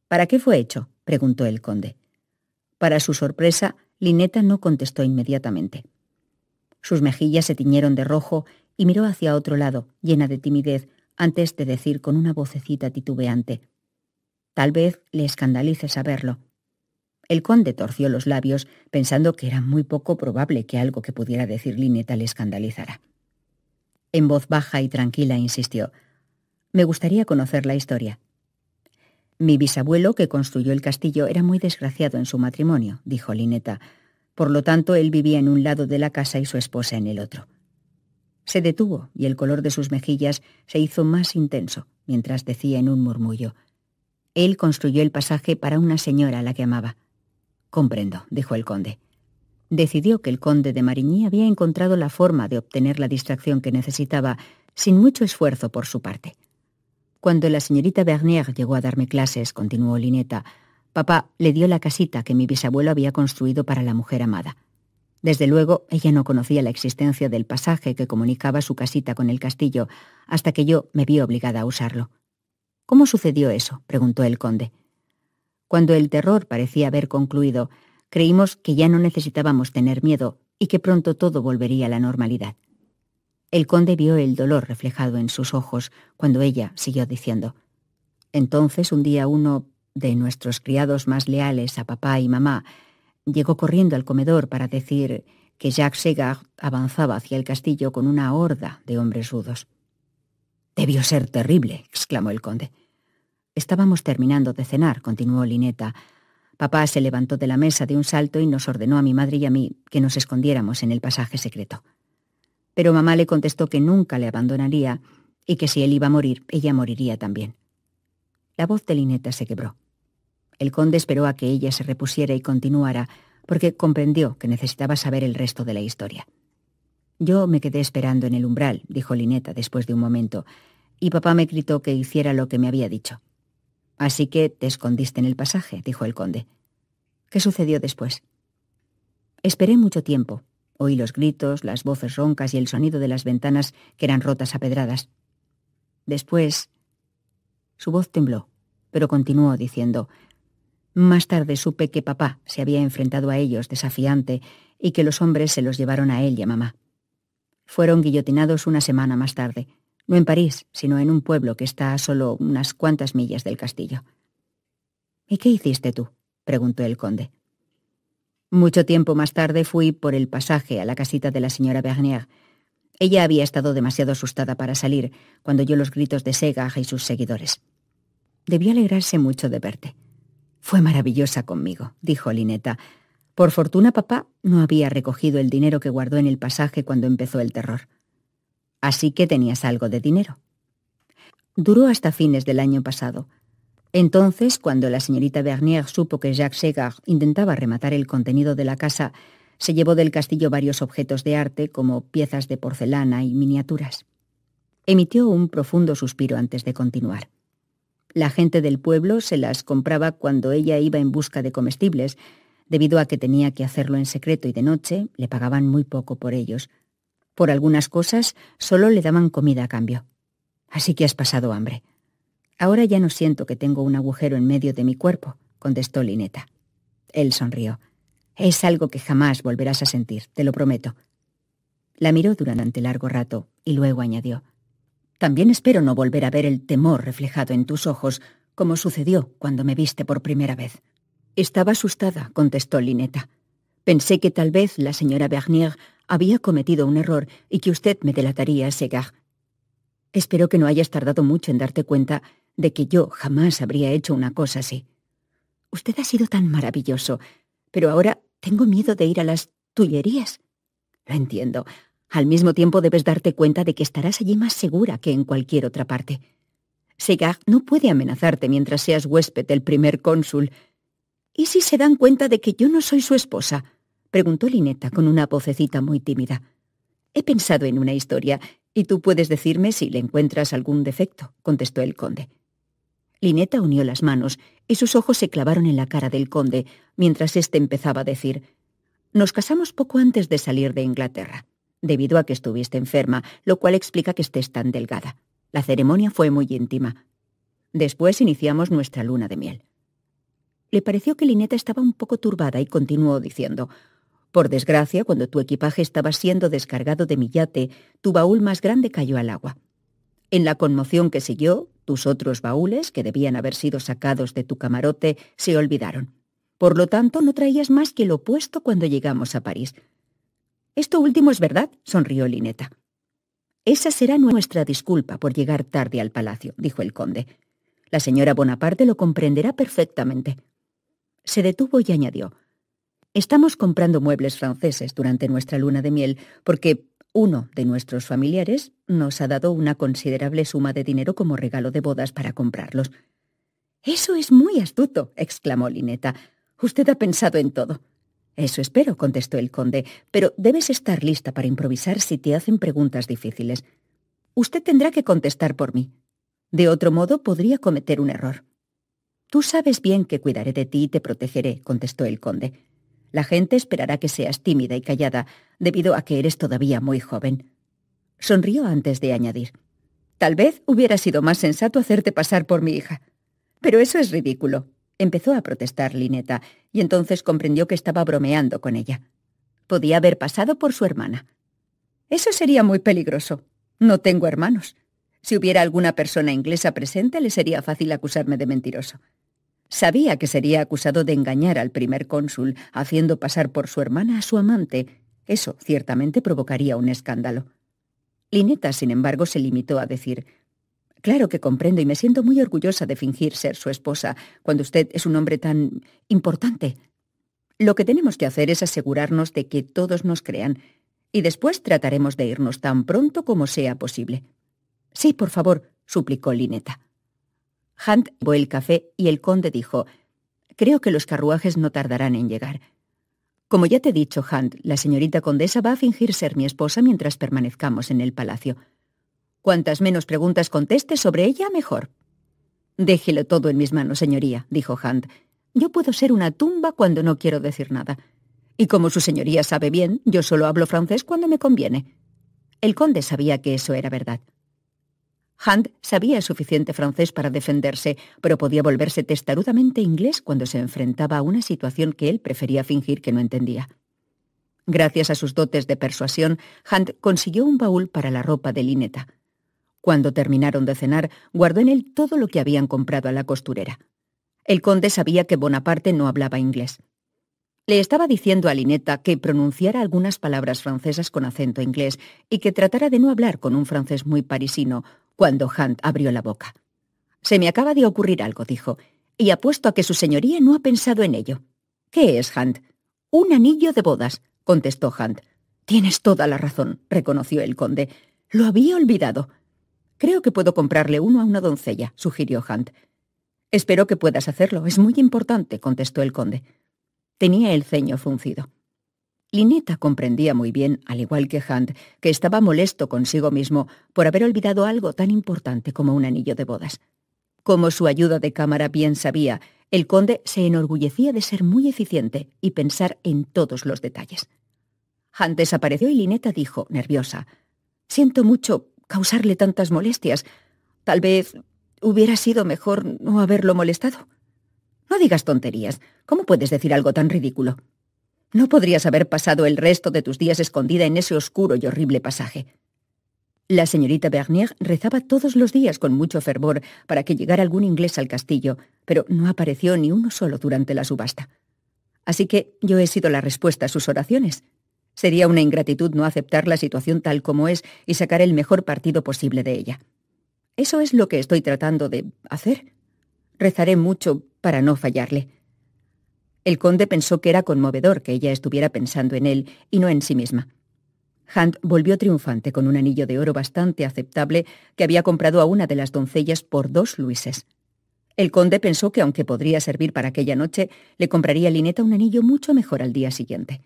Speaker 1: «¿Para qué fue hecho?», preguntó el conde. Para su sorpresa, Lynetta no contestó inmediatamente. Sus mejillas se tiñeron de rojo y miró hacia otro lado, llena de timidez, antes de decir con una vocecita titubeante: «Tal vez le escandalice saberlo». El conde torció los labios, pensando que era muy poco probable que algo que pudiera decir Lynetta le escandalizara. En voz baja y tranquila insistió: «Me gustaría conocer la historia». «Mi bisabuelo, que construyó el castillo, era muy desgraciado en su matrimonio», dijo Lynetta. «Por lo tanto, él vivía en un lado de la casa y su esposa en el otro». Se detuvo y el color de sus mejillas se hizo más intenso, mientras decía en un murmullo: «Él construyó el pasaje para una señora a la que amaba». «Comprendo», dijo el conde. Decidió que el conde de Marigny había encontrado la forma de obtener la distracción que necesitaba, sin mucho esfuerzo por su parte. «Cuando la señorita Bernier llegó a darme clases», continuó Lynetta, «papá le dio la casita que mi bisabuelo había construido para la mujer amada. Desde luego, ella no conocía la existencia del pasaje que comunicaba su casita con el castillo, hasta que yo me vi obligada a usarlo». «¿Cómo sucedió eso?», preguntó el conde. «Cuando el terror parecía haber concluido, creímos que ya no necesitábamos tener miedo y que pronto todo volvería a la normalidad». El conde vio el dolor reflejado en sus ojos cuando ella siguió diciendo: «Entonces, un día uno de nuestros criados más leales a papá y mamá llegó corriendo al comedor para decir que Jacques Segard avanzaba hacia el castillo con una horda de hombres rudos». «Debió ser terrible», exclamó el conde. «Estábamos terminando de cenar», continuó Lynetta. «Papá se levantó de la mesa de un salto y nos ordenó a mi madre y a mí que nos escondiéramos en el pasaje secreto. Pero mamá le contestó que nunca le abandonaría y que si él iba a morir, ella moriría también». La voz de Lynetta se quebró. El conde esperó a que ella se repusiera y continuara, porque comprendió que necesitaba saber el resto de la historia. «Yo me quedé esperando en el umbral», dijo Lynetta después de un momento, «y papá me gritó que hiciera lo que me había dicho». «Así que te escondiste en el pasaje», dijo el conde. «¿Qué sucedió después?» «Esperé mucho tiempo. Oí los gritos, las voces roncas y el sonido de las ventanas que eran rotas a pedradas. Después...». Su voz tembló, pero continuó diciendo: «Más tarde supe que papá se había enfrentado a ellos desafiante y que los hombres se los llevaron a él y a mamá. Fueron guillotinados una semana más tarde, no en París, sino en un pueblo que está a solo unas cuantas millas del castillo». «¿Y qué hiciste tú?», preguntó el conde. «Mucho tiempo más tarde fui por el pasaje a la casita de la señora Bernier. Ella había estado demasiado asustada para salir cuando oyó los gritos de Segard y sus seguidores. Debió alegrarse mucho de verte». «Fue maravillosa conmigo», dijo Lynetta. «Por fortuna papá no había recogido el dinero que guardó en el pasaje cuando empezó el terror». «Así que tenías algo de dinero». «Duró hasta fines del año pasado. Entonces, cuando la señorita Bernier supo que Jacques Segard intentaba rematar el contenido de la casa, se llevó del castillo varios objetos de arte, como piezas de porcelana y miniaturas». Emitió un profundo suspiro antes de continuar. «La gente del pueblo se las compraba cuando ella iba en busca de comestibles. Debido a que tenía que hacerlo en secreto y de noche, le pagaban muy poco por ellos. Por algunas cosas, solo le daban comida a cambio. Así que has pasado hambre». «Ahora ya no siento que tengo un agujero en medio de mi cuerpo», contestó Lynetta. Él sonrió. «Es algo que jamás volverás a sentir, te lo prometo». La miró durante largo rato y luego añadió: «También espero no volver a ver el temor reflejado en tus ojos, como sucedió cuando me viste por primera vez». «Estaba asustada», contestó Lynetta. «Pensé que tal vez la señora Bernier había cometido un error y que usted me delataría a Segard. Espero que no hayas tardado mucho en darte cuenta de que yo jamás habría hecho una cosa así. Usted ha sido tan maravilloso, pero ahora tengo miedo de ir a las Tullerías». «Lo entiendo. Al mismo tiempo debes darte cuenta de que estarás allí más segura que en cualquier otra parte. Segard no puede amenazarte mientras seas huésped del primer cónsul». «¿Y si se dan cuenta de que yo no soy su esposa?», preguntó Lynetta con una vocecita muy tímida. «He pensado en una historia, y tú puedes decirme si le encuentras algún defecto», contestó el conde. Lynetta unió las manos y sus ojos se clavaron en la cara del conde, mientras éste empezaba a decir: «Nos casamos poco antes de salir de Inglaterra, debido a que estuviste enferma, lo cual explica que estés tan delgada. La ceremonia fue muy íntima. Después iniciamos nuestra luna de miel». Le pareció que Lynetta estaba un poco turbada y continuó diciendo: «Por desgracia, cuando tu equipaje estaba siendo descargado de mi yate, tu baúl más grande cayó al agua. En la conmoción que siguió, tus otros baúles, que debían haber sido sacados de tu camarote, se olvidaron. Por lo tanto, no traías más que lo opuesto cuando llegamos a París. «Esto último es verdad», sonrió Lineta. «Esa será nuestra disculpa por llegar tarde al palacio», dijo el conde. «La señora Bonaparte lo comprenderá perfectamente». Se detuvo y añadió: «Estamos comprando muebles franceses durante nuestra luna de miel porque uno de nuestros familiares nos ha dado una considerable suma de dinero como regalo de bodas para comprarlos». «Eso es muy astuto», exclamó Lineta. «Usted ha pensado en todo». «Eso espero», contestó el conde, «pero debes estar lista para improvisar si te hacen preguntas difíciles. Usted tendrá que contestar por mí. De otro modo podría cometer un error». «Tú sabes bien que cuidaré de ti y te protegeré», contestó el conde. «La gente esperará que seas tímida y callada, debido a que eres todavía muy joven». Sonrió antes de añadir: «Tal vez hubiera sido más sensato hacerte pasar por mi hija». «Pero eso es ridículo», empezó a protestar Lineta, y entonces comprendió que estaba bromeando con ella. Podía haber pasado por su hermana. «Eso sería muy peligroso. No tengo hermanos. Si hubiera alguna persona inglesa presente, le sería fácil acusarme de mentiroso». Sabía que sería acusado de engañar al primer cónsul, haciendo pasar por su hermana a su amante. Eso ciertamente provocaría un escándalo. Lineta, sin embargo, se limitó a decir: «Claro que comprendo y me siento muy orgullosa de fingir ser su esposa, cuando usted es un hombre tan importante. Lo que tenemos que hacer es asegurarnos de que todos nos crean, y después trataremos de irnos tan pronto como sea posible». «Sí, por favor», suplicó Lineta. Hunt llevó el café y el conde dijo: «Creo que los carruajes no tardarán en llegar. Como ya te he dicho, Hunt, la señorita condesa va a fingir ser mi esposa mientras permanezcamos en el palacio. Cuantas menos preguntas conteste sobre ella, mejor». «Déjelo todo en mis manos, señoría», dijo Hunt. «Yo puedo ser una tumba cuando no quiero decir nada. Y como su señoría sabe bien, yo solo hablo francés cuando me conviene». El conde sabía que eso era verdad. Hunt sabía suficiente francés para defenderse, pero podía volverse testarudamente inglés cuando se enfrentaba a una situación que él prefería fingir que no entendía. Gracias a sus dotes de persuasión, Hunt consiguió un baúl para la ropa de Lineta. Cuando terminaron de cenar, guardó en él todo lo que habían comprado a la costurera. El conde sabía que Bonaparte no hablaba inglés. Le estaba diciendo a Lineta que pronunciara algunas palabras francesas con acento inglés y que tratara de no hablar con un francés muy parisino, cuando Hunt abrió la boca. «Se me acaba de ocurrir algo», dijo, «y apuesto a que su señoría no ha pensado en ello». «¿Qué es, Hunt?» «Un anillo de bodas», contestó Hunt. «Tienes toda la razón», reconoció el conde. «Lo había olvidado». «Creo que puedo comprarle uno a una doncella», sugirió Hunt. «Espero que puedas hacerlo, es muy importante», contestó el conde. Tenía el ceño fruncido. Lineta comprendía muy bien, al igual que Hunt, que estaba molesto consigo mismo por haber olvidado algo tan importante como un anillo de bodas. Como su ayuda de cámara bien sabía, el conde se enorgullecía de ser muy eficiente y pensar en todos los detalles. Hunt desapareció y Lineta dijo, nerviosa: «Siento mucho causarle tantas molestias. Tal vez hubiera sido mejor no haberlo molestado». «No digas tonterías. ¿Cómo puedes decir algo tan ridículo? No podrías haber pasado el resto de tus días escondida en ese oscuro y horrible pasaje». La señorita Bernier rezaba todos los días con mucho fervor para que llegara algún inglés al castillo, pero no apareció ni uno solo durante la subasta. Así que yo he sido la respuesta a sus oraciones. Sería una ingratitud no aceptar la situación tal como es y sacar el mejor partido posible de ella. Eso es lo que estoy tratando de hacer. Rezaré mucho para no fallarle». El conde pensó que era conmovedor que ella estuviera pensando en él y no en sí misma. Hunt volvió triunfante con un anillo de oro bastante aceptable que había comprado a una de las doncellas por 2 luises. El conde pensó que, aunque podría servir para aquella noche, le compraría a Lineta un anillo mucho mejor al día siguiente.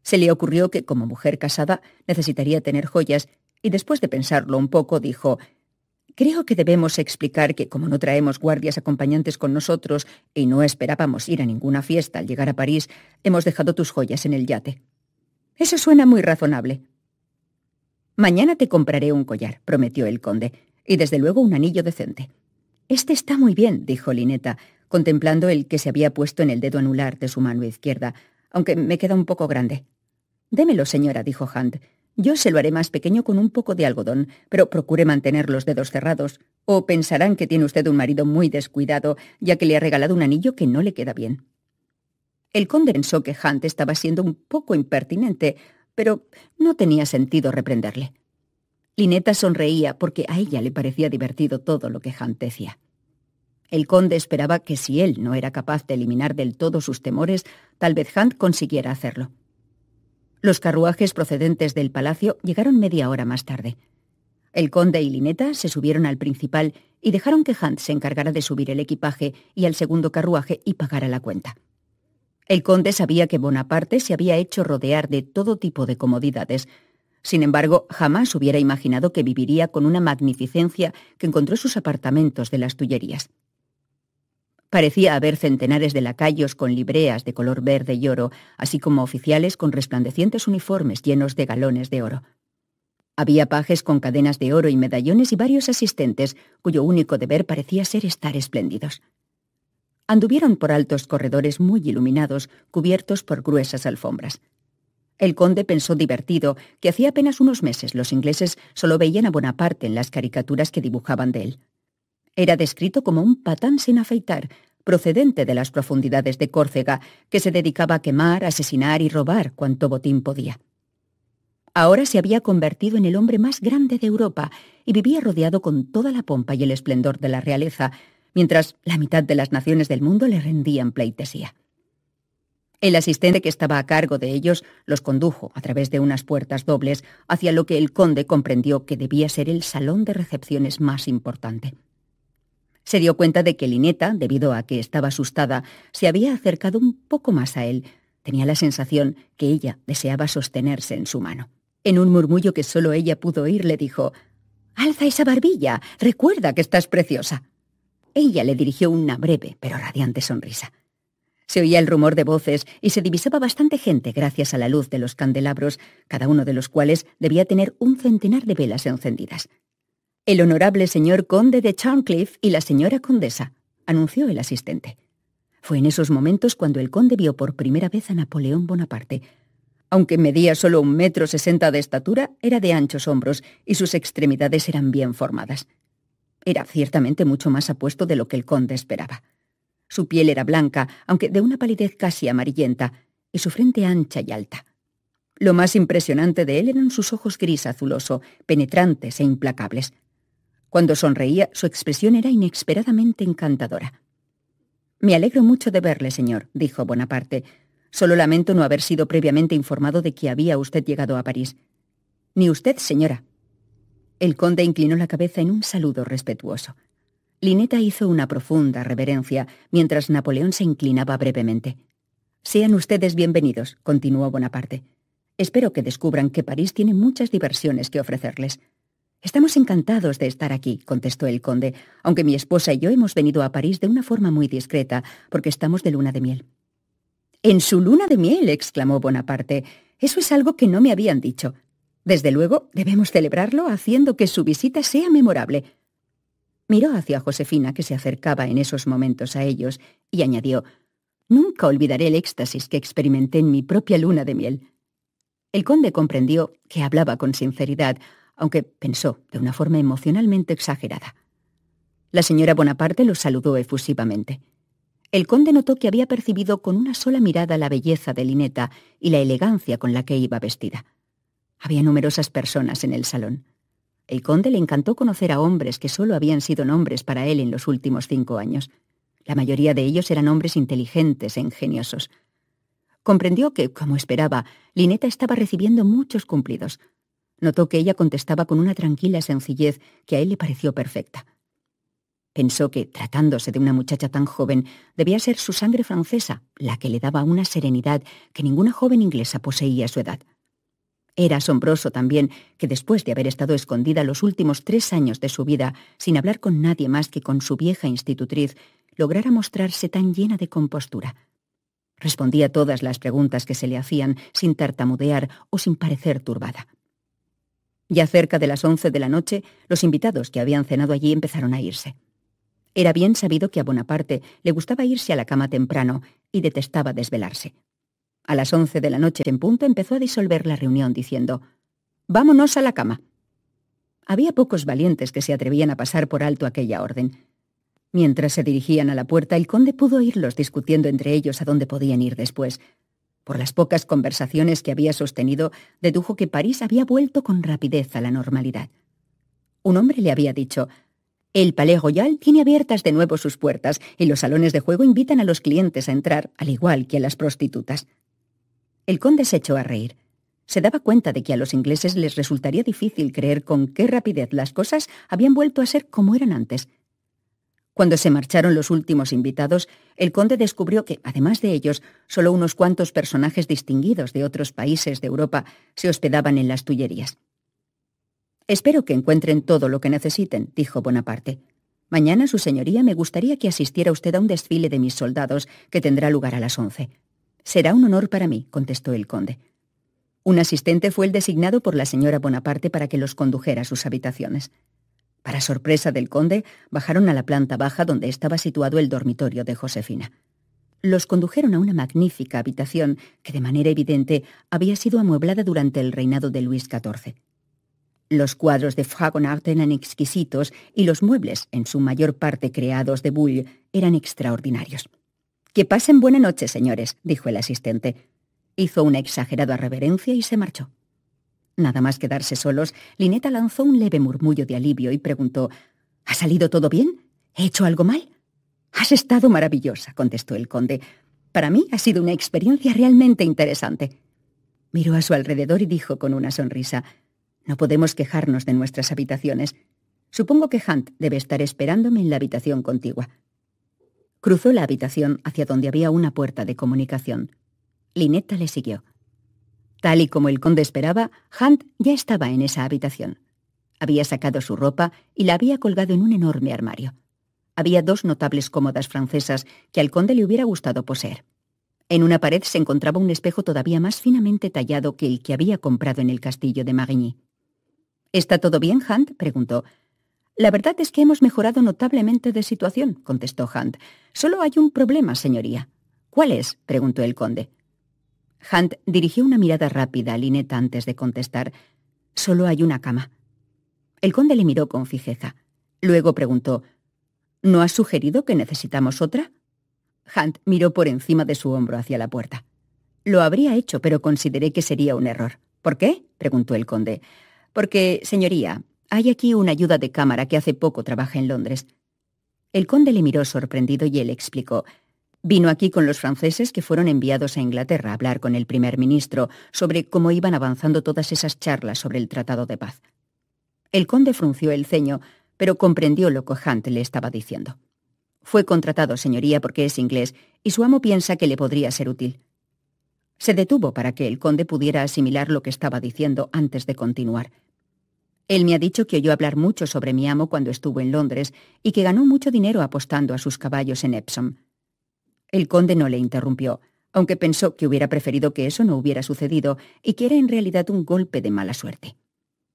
Speaker 1: Se le ocurrió que, como mujer casada, necesitaría tener joyas, y después de pensarlo un poco, dijo: «Creo que debemos explicar que, como no traemos guardias acompañantes con nosotros y no esperábamos ir a ninguna fiesta al llegar a París, hemos dejado tus joyas en el yate». «Eso suena muy razonable». «Mañana te compraré un collar», prometió el conde, «y desde luego un anillo decente». «Este está muy bien», dijo Lineta, contemplando el que se había puesto en el dedo anular de su mano izquierda, «aunque me queda un poco grande». «Démelo, señora», dijo Hunt. Yo se lo haré más pequeño con un poco de algodón, pero procure mantener los dedos cerrados, o pensarán que tiene usted un marido muy descuidado, ya que le ha regalado un anillo que no le queda bien». El conde pensó que Hunt estaba siendo un poco impertinente, pero no tenía sentido reprenderle. Lynetta sonreía porque a ella le parecía divertido todo lo que Hunt decía. El conde esperaba que si él no era capaz de eliminar del todo sus temores, tal vez Hunt consiguiera hacerlo. Los carruajes procedentes del palacio llegaron media hora más tarde. El conde y Lynetta se subieron al principal y dejaron que Hunt se encargara de subir el equipaje y al segundo carruaje y pagara la cuenta. El conde sabía que Bonaparte se había hecho rodear de todo tipo de comodidades. Sin embargo, jamás hubiera imaginado que viviría con una magnificencia que encontró en sus apartamentos de las Tullerías. Parecía haber centenares de lacayos con libreas de color verde y oro, así como oficiales con resplandecientes uniformes llenos de galones de oro. Había pajes con cadenas de oro y medallones y varios asistentes, cuyo único deber parecía ser estar espléndidos. Anduvieron por altos corredores muy iluminados, cubiertos por gruesas alfombras. El conde pensó divertido que hacía apenas unos meses los ingleses solo veían a Bonaparte en las caricaturas que dibujaban de él. Era descrito como un patán sin afeitar, procedente de las profundidades de Córcega, que se dedicaba a quemar, asesinar y robar cuanto botín podía. Ahora se había convertido en el hombre más grande de Europa y vivía rodeado con toda la pompa y el esplendor de la realeza, mientras la mitad de las naciones del mundo le rendían pleitesía. El asistente que estaba a cargo de ellos los condujo a través de unas puertas dobles hacia lo que el conde comprendió que debía ser el salón de recepciones más importante. Se dio cuenta de que Lynetta, debido a que estaba asustada, se había acercado un poco más a él. Tenía la sensación que ella deseaba sostenerse en su mano. En un murmullo que solo ella pudo oír, le dijo: «Alza esa barbilla, recuerda que estás preciosa». Ella le dirigió una breve pero radiante sonrisa. Se oía el rumor de voces y se divisaba bastante gente gracias a la luz de los candelabros, cada uno de los cuales debía tener un centenar de velas encendidas. «El honorable señor conde de Charncliffe y la señora condesa», anunció el asistente. Fue en esos momentos cuando el conde vio por primera vez a Napoleón Bonaparte. Aunque medía solo 1,60 m de estatura, era de anchos hombros y sus extremidades eran bien formadas. Era ciertamente mucho más apuesto de lo que el conde esperaba. Su piel era blanca, aunque de una palidez casi amarillenta, y su frente ancha y alta. Lo más impresionante de él eran sus ojos gris azuloso, penetrantes e implacables. Cuando sonreía, su expresión era inesperadamente encantadora. «Me alegro mucho de verle, señor», dijo Bonaparte. «Solo lamento no haber sido previamente informado de que había usted llegado a París». «Ni usted, señora». El conde inclinó la cabeza en un saludo respetuoso. Lynetta hizo una profunda reverencia, mientras Napoleón se inclinaba brevemente. «Sean ustedes bienvenidos», continuó Bonaparte. «Espero que descubran que París tiene muchas diversiones que ofrecerles». «Estamos encantados de estar aquí», contestó el conde, «aunque mi esposa y yo hemos venido a París de una forma muy discreta, porque estamos de luna de miel». «¿En su luna de miel?», exclamó Bonaparte. «Eso es algo que no me habían dicho. Desde luego, debemos celebrarlo haciendo que su visita sea memorable». Miró hacia Josefina, que se acercaba en esos momentos a ellos, y añadió: «Nunca olvidaré el éxtasis que experimenté en mi propia luna de miel». El conde comprendió que hablaba con sinceridad, aunque pensó de una forma emocionalmente exagerada. La señora Bonaparte los saludó efusivamente. El conde notó que había percibido con una sola mirada la belleza de Lynetta y la elegancia con la que iba vestida. Había numerosas personas en el salón. El conde le encantó conocer a hombres que solo habían sido nombres para él en los últimos 5 años. La mayoría de ellos eran hombres inteligentes e ingeniosos. Comprendió que, como esperaba, Lynetta estaba recibiendo muchos cumplidos. Notó que ella contestaba con una tranquila sencillez que a él le pareció perfecta. Pensó que, tratándose de una muchacha tan joven, debía ser su sangre francesa la que le daba una serenidad que ninguna joven inglesa poseía a su edad. Era asombroso también que, después de haber estado escondida los últimos 3 años de su vida, sin hablar con nadie más que con su vieja institutriz, lograra mostrarse tan llena de compostura. Respondía todas las preguntas que se le hacían sin tartamudear o sin parecer turbada. Ya cerca de las 11 de la noche, los invitados que habían cenado allí empezaron a irse. Era bien sabido que a Bonaparte le gustaba irse a la cama temprano y detestaba desvelarse. A las 11 de la noche en punto empezó a disolver la reunión diciendo: Vámonos a la cama. Había pocos valientes que se atrevían a pasar por alto aquella orden. Mientras se dirigían a la puerta, el conde pudo oírlos discutiendo entre ellos a dónde podían ir después. Por las pocas conversaciones que había sostenido, dedujo que París había vuelto con rapidez a la normalidad. Un hombre le había dicho: «El Palais Royal tiene abiertas de nuevo sus puertas y los salones de juego invitan a los clientes a entrar, al igual que a las prostitutas». El conde se echó a reír. Se daba cuenta de que a los ingleses les resultaría difícil creer con qué rapidez las cosas habían vuelto a ser como eran antes. Cuando se marcharon los últimos invitados, el conde descubrió que, además de ellos, solo unos cuantos personajes distinguidos de otros países de Europa se hospedaban en las Tullerías. «Espero que encuentren todo lo que necesiten», dijo Bonaparte. «Mañana, su señoría, me gustaría que asistiera usted a un desfile de mis soldados que tendrá lugar a las 11. «Será un honor para mí», contestó el conde. Un asistente fue el designado por la señora Bonaparte para que los condujera a sus habitaciones. Para sorpresa del conde, bajaron a la planta baja donde estaba situado el dormitorio de Josefina. Los condujeron a una magnífica habitación que de manera evidente había sido amueblada durante el reinado de Luis XIV. Los cuadros de Fragonard eran exquisitos y los muebles, en su mayor parte creados de Boulle, eran extraordinarios. «Que pasen buena noche, señores», dijo el asistente. Hizo una exagerada reverencia y se marchó. Nada más quedarse solos, Lineta lanzó un leve murmullo de alivio y preguntó: «¿Ha salido todo bien? ¿He hecho algo mal?» «Has estado maravillosa», contestó el conde. «Para mí ha sido una experiencia realmente interesante». Miró a su alrededor y dijo con una sonrisa: «No podemos quejarnos de nuestras habitaciones. Supongo que Hunt debe estar esperándome en la habitación contigua». Cruzó la habitación hacia donde había una puerta de comunicación. Lineta le siguió. Tal y como el conde esperaba, Hunt ya estaba en esa habitación. Había sacado su ropa y la había colgado en un enorme armario. Había 2 notables cómodas francesas que al conde le hubiera gustado poseer. En una pared se encontraba un espejo todavía más finamente tallado que el que había comprado en el castillo de Marigny. «¿Está todo bien, Hunt?», preguntó. «La verdad es que hemos mejorado notablemente de situación», contestó Hunt. «Solo hay un problema, señoría». «¿Cuál es?», preguntó el conde. Hunt dirigió una mirada rápida a Lineta antes de contestar. «Solo hay una cama». El conde le miró con fijeza. Luego preguntó: «¿No has sugerido que necesitamos otra?». Hunt miró por encima de su hombro hacia la puerta. «Lo habría hecho, pero consideré que sería un error». «¿Por qué?», preguntó el conde. «Porque, señoría, hay aquí una ayuda de cámara que hace poco trabaja en Londres». El conde le miró sorprendido y él explicó: «Vino aquí con los franceses que fueron enviados a Inglaterra a hablar con el primer ministro sobre cómo iban avanzando todas esas charlas sobre el tratado de paz». El conde frunció el ceño, pero comprendió lo que Hunt le estaba diciendo. «Fue contratado, señoría, porque es inglés, y su amo piensa que le podría ser útil». Se detuvo para que el conde pudiera asimilar lo que estaba diciendo antes de continuar. «Él me ha dicho que oyó hablar mucho sobre mi amo cuando estuvo en Londres y que ganó mucho dinero apostando a sus caballos en Epsom». El conde no le interrumpió, aunque pensó que hubiera preferido que eso no hubiera sucedido y que era en realidad un golpe de mala suerte.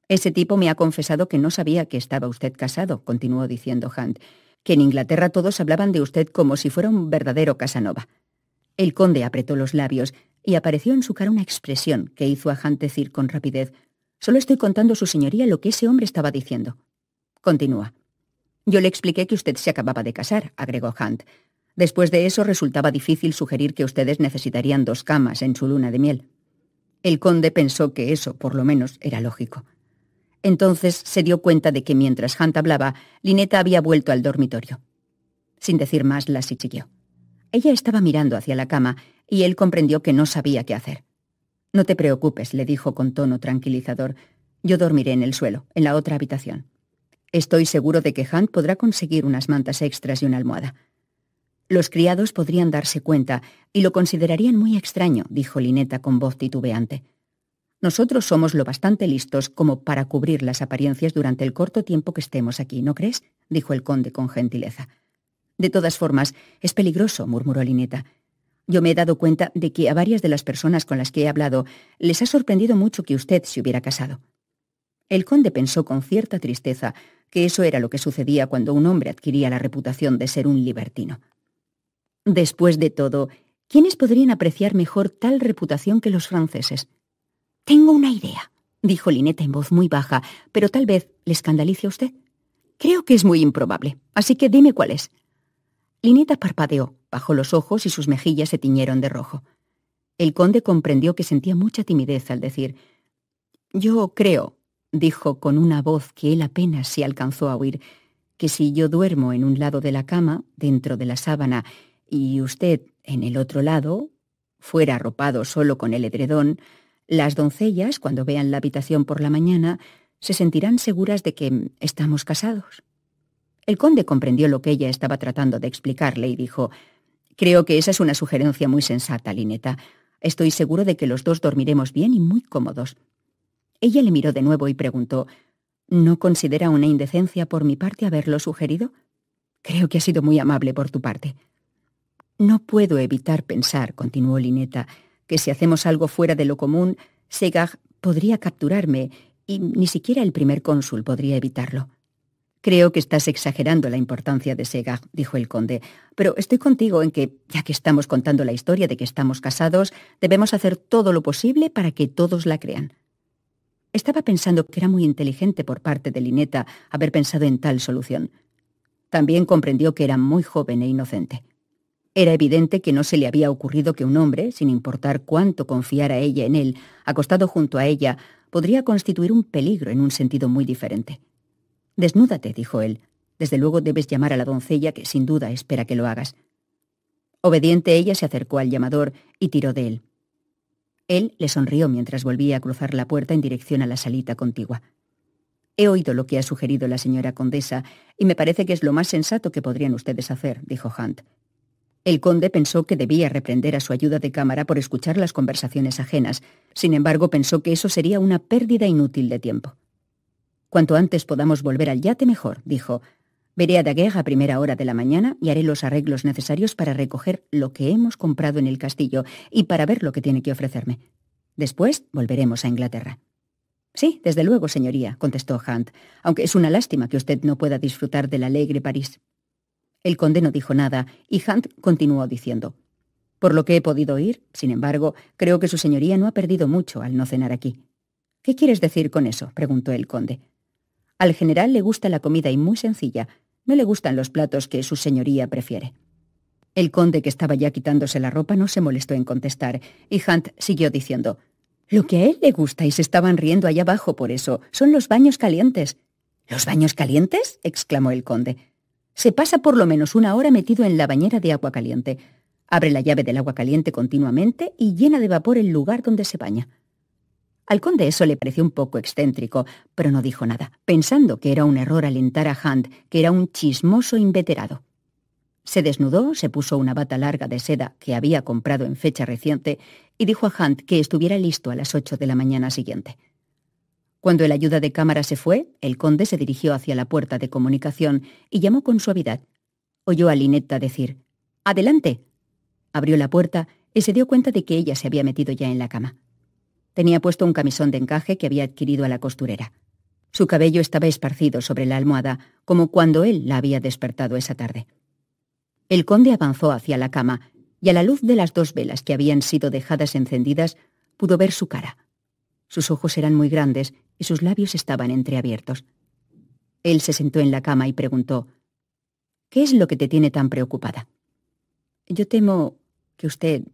Speaker 1: «Ese tipo me ha confesado que no sabía que estaba usted casado», continuó diciendo Hunt, «que en Inglaterra todos hablaban de usted como si fuera un verdadero Casanova». El conde apretó los labios y apareció en su cara una expresión que hizo a Hunt decir con rapidez: «Solo estoy contando a su señoría lo que ese hombre estaba diciendo». Continúa. «Yo le expliqué que usted se acababa de casar», agregó Hunt. «Después de eso resultaba difícil sugerir que ustedes necesitarían 2 camas en su luna de miel». El conde pensó que eso, por lo menos, era lógico. Entonces se dio cuenta de que mientras Hunt hablaba, Lineta había vuelto al dormitorio. Sin decir más, la siguió. Ella estaba mirando hacia la cama y él comprendió que no sabía qué hacer. «No te preocupes», le dijo con tono tranquilizador. «Yo dormiré en el suelo, en la otra habitación. Estoy seguro de que Hunt podrá conseguir unas mantas extras y una almohada». «Los criados podrían darse cuenta y lo considerarían muy extraño», dijo Lineta con voz titubeante. «Nosotros somos lo bastante listos como para cubrir las apariencias durante el corto tiempo que estemos aquí, ¿no crees?», dijo el conde con gentileza. «De todas formas, es peligroso», murmuró Lineta. «Yo me he dado cuenta de que a varias de las personas con las que he hablado les ha sorprendido mucho que usted se hubiera casado». El conde pensó con cierta tristeza que eso era lo que sucedía cuando un hombre adquiría la reputación de ser un libertino. Después de todo, ¿quiénes podrían apreciar mejor tal reputación que los franceses? «Tengo una idea», dijo Lynette en voz muy baja, pero tal vez le escandalice a usted. Creo que es muy improbable, así que dime cuál es. Lynette parpadeó, bajó los ojos y sus mejillas se tiñeron de rojo. El conde comprendió que sentía mucha timidez al decir: «Yo creo», dijo con una voz que él apenas si alcanzó a oír, «que si yo duermo en un lado de la cama, dentro de la sábana, y usted en el otro lado, fuera arropado solo con el edredón, las doncellas, cuando vean la habitación por la mañana, se sentirán seguras de que estamos casados». El conde comprendió lo que ella estaba tratando de explicarle y dijo: «Creo que esa es una sugerencia muy sensata, Lynette. Estoy seguro de que los dos dormiremos bien y muy cómodos». Ella le miró de nuevo y preguntó: «¿No considera una indecencia por mi parte haberlo sugerido? Creo que ha sido muy amable por tu parte». «No puedo evitar pensar», continuó Lynette, «que si hacemos algo fuera de lo común, Segag podría capturarme y ni siquiera el primer cónsul podría evitarlo». «Creo que estás exagerando la importancia de Segag», dijo el conde, «pero estoy contigo en que, ya que estamos contando la historia de que estamos casados, debemos hacer todo lo posible para que todos la crean». Estaba pensando que era muy inteligente por parte de Lynette haber pensado en tal solución. También comprendió que era muy joven e inocente. Era evidente que no se le había ocurrido que un hombre, sin importar cuánto confiara ella en él, acostado junto a ella, podría constituir un peligro en un sentido muy diferente. «Desnúdate», dijo él. «Desde luego debes llamar a la doncella, que sin duda espera que lo hagas». Obediente, ella se acercó al llamador y tiró de él. Él le sonrió mientras volvía a cruzar la puerta en dirección a la salita contigua. «He oído lo que ha sugerido la señora condesa y me parece que es lo más sensato que podrían ustedes hacer», dijo Hunt. El conde pensó que debía reprender a su ayuda de cámara por escuchar las conversaciones ajenas. Sin embargo, pensó que eso sería una pérdida inútil de tiempo. «Cuanto antes podamos volver al yate, mejor», dijo. «Veré a Daguerre a primera hora de la mañana y haré los arreglos necesarios para recoger lo que hemos comprado en el castillo y para ver lo que tiene que ofrecerme. Después volveremos a Inglaterra». «Sí, desde luego, señoría», contestó Hunt, «aunque es una lástima que usted no pueda disfrutar del alegre París». El conde no dijo nada y Hunt continuó diciendo: «Por lo que he podido oír, sin embargo, creo que su señoría no ha perdido mucho al no cenar aquí». «¿Qué quieres decir con eso?», preguntó el conde. «Al general le gusta la comida y muy sencilla. No le gustan los platos que su señoría prefiere». El conde, que estaba ya quitándose la ropa, no se molestó en contestar, y Hunt siguió diciendo: «Lo que a él le gusta, y se estaban riendo allá abajo por eso, son los baños calientes». «¿Los baños calientes?», exclamó el conde. «Se pasa por lo menos una hora metido en la bañera de agua caliente. Abre la llave del agua caliente continuamente y llena de vapor el lugar donde se baña». Al conde eso le pareció un poco excéntrico, pero no dijo nada, pensando que era un error alentar a Hunt, que era un chismoso inveterado. Se desnudó, se puso una bata larga de seda que había comprado en fecha reciente y dijo a Hunt que estuviera listo a las 8 de la mañana siguiente. Cuando el ayuda de cámara se fue, el conde se dirigió hacia la puerta de comunicación y llamó con suavidad. Oyó a Lynette decir: «¡Adelante!». Abrió la puerta y se dio cuenta de que ella se había metido ya en la cama. Tenía puesto un camisón de encaje que había adquirido a la costurera. Su cabello estaba esparcido sobre la almohada, como cuando él la había despertado esa tarde. El conde avanzó hacia la cama, y a la luz de las 2 velas que habían sido dejadas encendidas, pudo ver su cara. Sus ojos eran muy grandes y sus labios estaban entreabiertos. Él se sentó en la cama y preguntó: «¿Qué es lo que te tiene tan preocupada?». «Yo temo que usted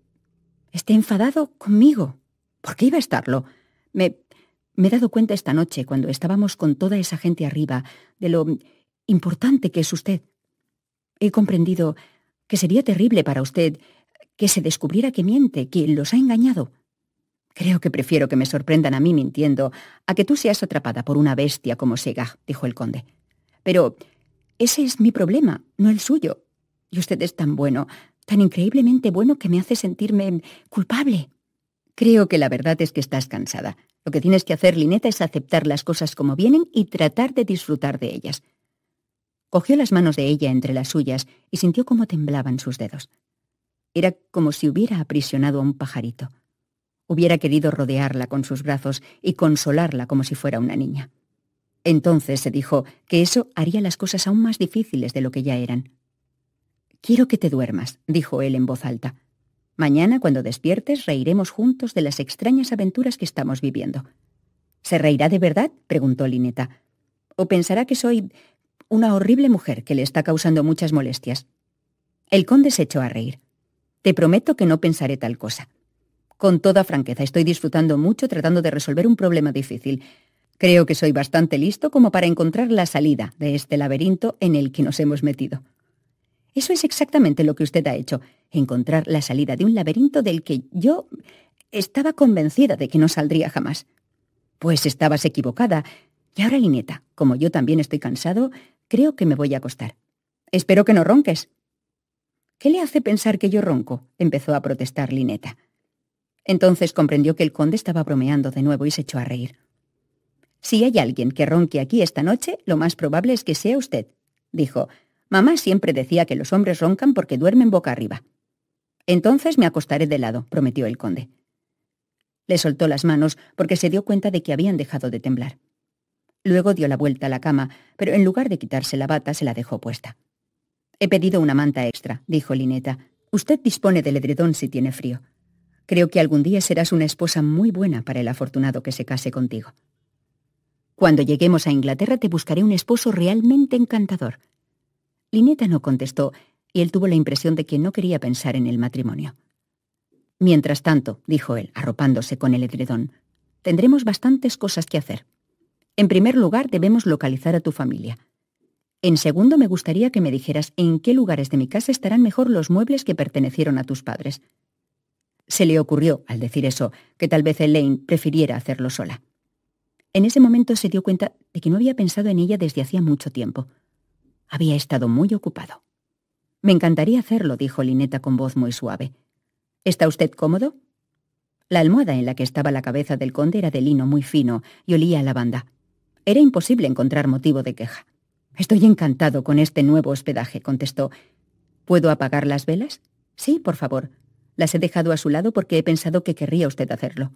Speaker 1: esté enfadado conmigo». «¿Por qué iba a estarlo? Me he dado cuenta esta noche, cuando estábamos con toda esa gente arriba, de lo importante que es usted. He comprendido que sería terrible para usted que se descubriera que miente, que los ha engañado. Creo que prefiero que me sorprendan a mí mintiendo a que tú seas atrapada por una bestia como Segag», dijo el conde. «Pero ese es mi problema, no el suyo. Y usted es tan bueno, tan increíblemente bueno, que me hace sentirme culpable». «Creo que la verdad es que estás cansada. Lo que tienes que hacer, Lynette, es aceptar las cosas como vienen y tratar de disfrutar de ellas». Cogió las manos de ella entre las suyas y sintió cómo temblaban sus dedos. Era como si hubiera aprisionado a un pajarito. Hubiera querido rodearla con sus brazos y consolarla como si fuera una niña. Entonces se dijo que eso haría las cosas aún más difíciles de lo que ya eran. «Quiero que te duermas», dijo él en voz alta. «Mañana, cuando despiertes, reiremos juntos de las extrañas aventuras que estamos viviendo». ¿Se reirá de verdad?, preguntó Lineta. ¿O pensará que soy una horrible mujer que le está causando muchas molestias? El conde se echó a reír. Te prometo que no pensaré tal cosa. Con toda franqueza, estoy disfrutando mucho tratando de resolver un problema difícil. Creo que soy bastante listo como para encontrar la salida de este laberinto en el que nos hemos metido. Eso es exactamente lo que usted ha hecho, encontrar la salida de un laberinto del que yo estaba convencida de que no saldría jamás. Pues estabas equivocada. Y ahora, Lineta, como yo también estoy cansado, creo que me voy a acostar. Espero que no ronques. ¿Qué le hace pensar que yo ronco?, empezó a protestar Lineta. Entonces comprendió que el conde estaba bromeando de nuevo y se echó a reír. Si hay alguien que ronque aquí esta noche, lo más probable es que sea usted, dijo. Mamá siempre decía que los hombres roncan porque duermen boca arriba. Entonces me acostaré de lado, prometió el conde. Le soltó las manos porque se dio cuenta de que habían dejado de temblar. Luego dio la vuelta a la cama, pero en lugar de quitarse la bata, se la dejó puesta. He pedido una manta extra, dijo Lineta. Usted dispone del edredón si tiene frío. Creo que algún día serás una esposa muy buena para el afortunado que se case contigo. Cuando lleguemos a Inglaterra te buscaré un esposo realmente encantador. Lineta no contestó, y él tuvo la impresión de que no quería pensar en el matrimonio. Mientras tanto, dijo él, arropándose con el edredón, tendremos bastantes cosas que hacer. En primer lugar, debemos localizar a tu familia. En segundo, me gustaría que me dijeras en qué lugares de mi casa estarán mejor los muebles que pertenecieron a tus padres. Se le ocurrió, al decir eso, que tal vez Elaine prefiriera hacerlo sola. En ese momento se dio cuenta de que no había pensado en ella desde hacía mucho tiempo. Había estado muy ocupado. Me encantaría hacerlo, dijo Lineta con voz muy suave. ¿Está usted cómodo? La almohada en la que estaba la cabeza del conde era de lino muy fino y olía a lavanda. Era imposible encontrar motivo de queja. Estoy encantado con este nuevo hospedaje, contestó. ¿Puedo apagar las velas? Sí, por favor. Las he dejado a su lado porque he pensado que querría usted hacerlo.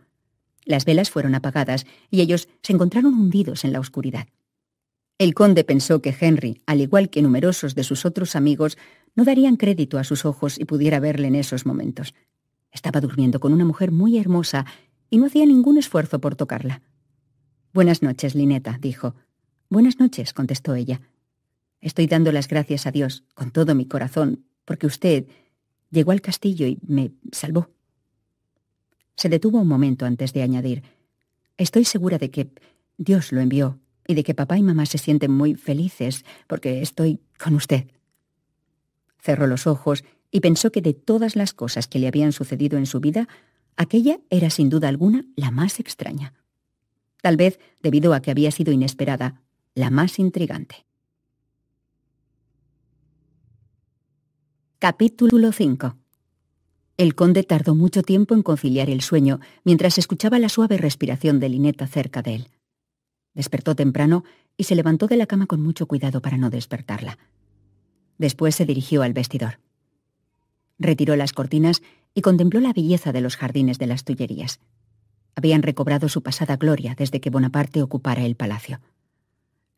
Speaker 1: Las velas fueron apagadas y ellos se encontraron hundidos en la oscuridad. El conde pensó que Henry, al igual que numerosos de sus otros amigos, no darían crédito a sus ojos y pudiera verle en esos momentos. Estaba durmiendo con una mujer muy hermosa y no hacía ningún esfuerzo por tocarla. «Buenas noches, Lineta», dijo. «Buenas noches», contestó ella. «Estoy dando las gracias a Dios, con todo mi corazón, porque usted llegó al castillo y me salvó». Se detuvo un momento antes de añadir: «Estoy segura de que Dios lo envió y de que papá y mamá se sienten muy felices porque estoy con usted». Cerró los ojos y pensó que de todas las cosas que le habían sucedido en su vida, aquella era sin duda alguna la más extraña. Tal vez, debido a que había sido inesperada, la más intrigante. Capítulo 5. El conde tardó mucho tiempo en conciliar el sueño mientras escuchaba la suave respiración de Lineta cerca de él. Despertó temprano y se levantó de la cama con mucho cuidado para no despertarla. Después se dirigió al vestidor. Retiró las cortinas y contempló la belleza de los jardines de las Tullerías. Habían recobrado su pasada gloria desde que Bonaparte ocupara el palacio.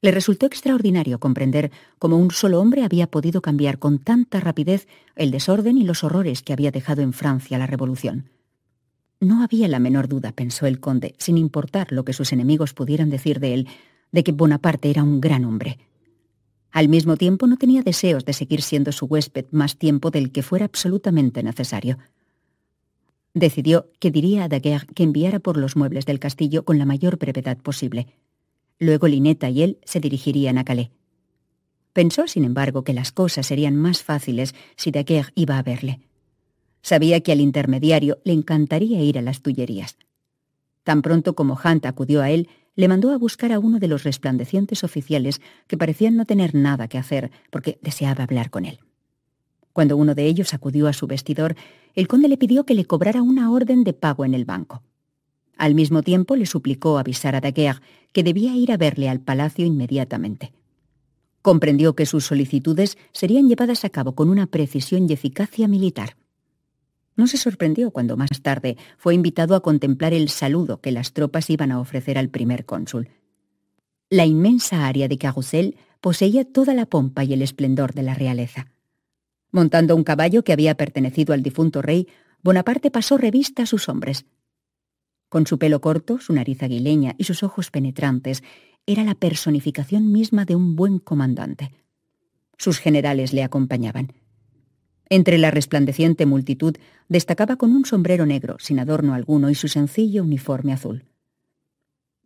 Speaker 1: Le resultó extraordinario comprender cómo un solo hombre había podido cambiar con tanta rapidez el desorden y los horrores que había dejado en Francia la Revolución. No había la menor duda, pensó el conde, sin importar lo que sus enemigos pudieran decir de él, de que Bonaparte era un gran hombre. Al mismo tiempo, no tenía deseos de seguir siendo su huésped más tiempo del que fuera absolutamente necesario. Decidió que diría a Daguerre que enviara por los muebles del castillo con la mayor brevedad posible. Luego Lineta y él se dirigirían a Calais. Pensó, sin embargo, que las cosas serían más fáciles si Daguerre iba a verle. Sabía que al intermediario le encantaría ir a las Tullerías. Tan pronto como Hunt acudió a él, le mandó a buscar a uno de los resplandecientes oficiales que parecían no tener nada que hacer porque deseaba hablar con él. Cuando uno de ellos acudió a su vestidor, el conde le pidió que le cobrara una orden de pago en el banco. Al mismo tiempo le suplicó avisar a Daguerre que debía ir a verle al palacio inmediatamente. Comprendió que sus solicitudes serían llevadas a cabo con una precisión y eficacia militar. No se sorprendió cuando más tarde fue invitado a contemplar el saludo que las tropas iban a ofrecer al primer cónsul. La inmensa área de Carrousel poseía toda la pompa y el esplendor de la realeza. Montando un caballo que había pertenecido al difunto rey, Bonaparte pasó revista a sus hombres. Con su pelo corto, su nariz aguileña y sus ojos penetrantes, era la personificación misma de un buen comandante. Sus generales le acompañaban. Entre la resplandeciente multitud destacaba con un sombrero negro, sin adorno alguno, y su sencillo uniforme azul.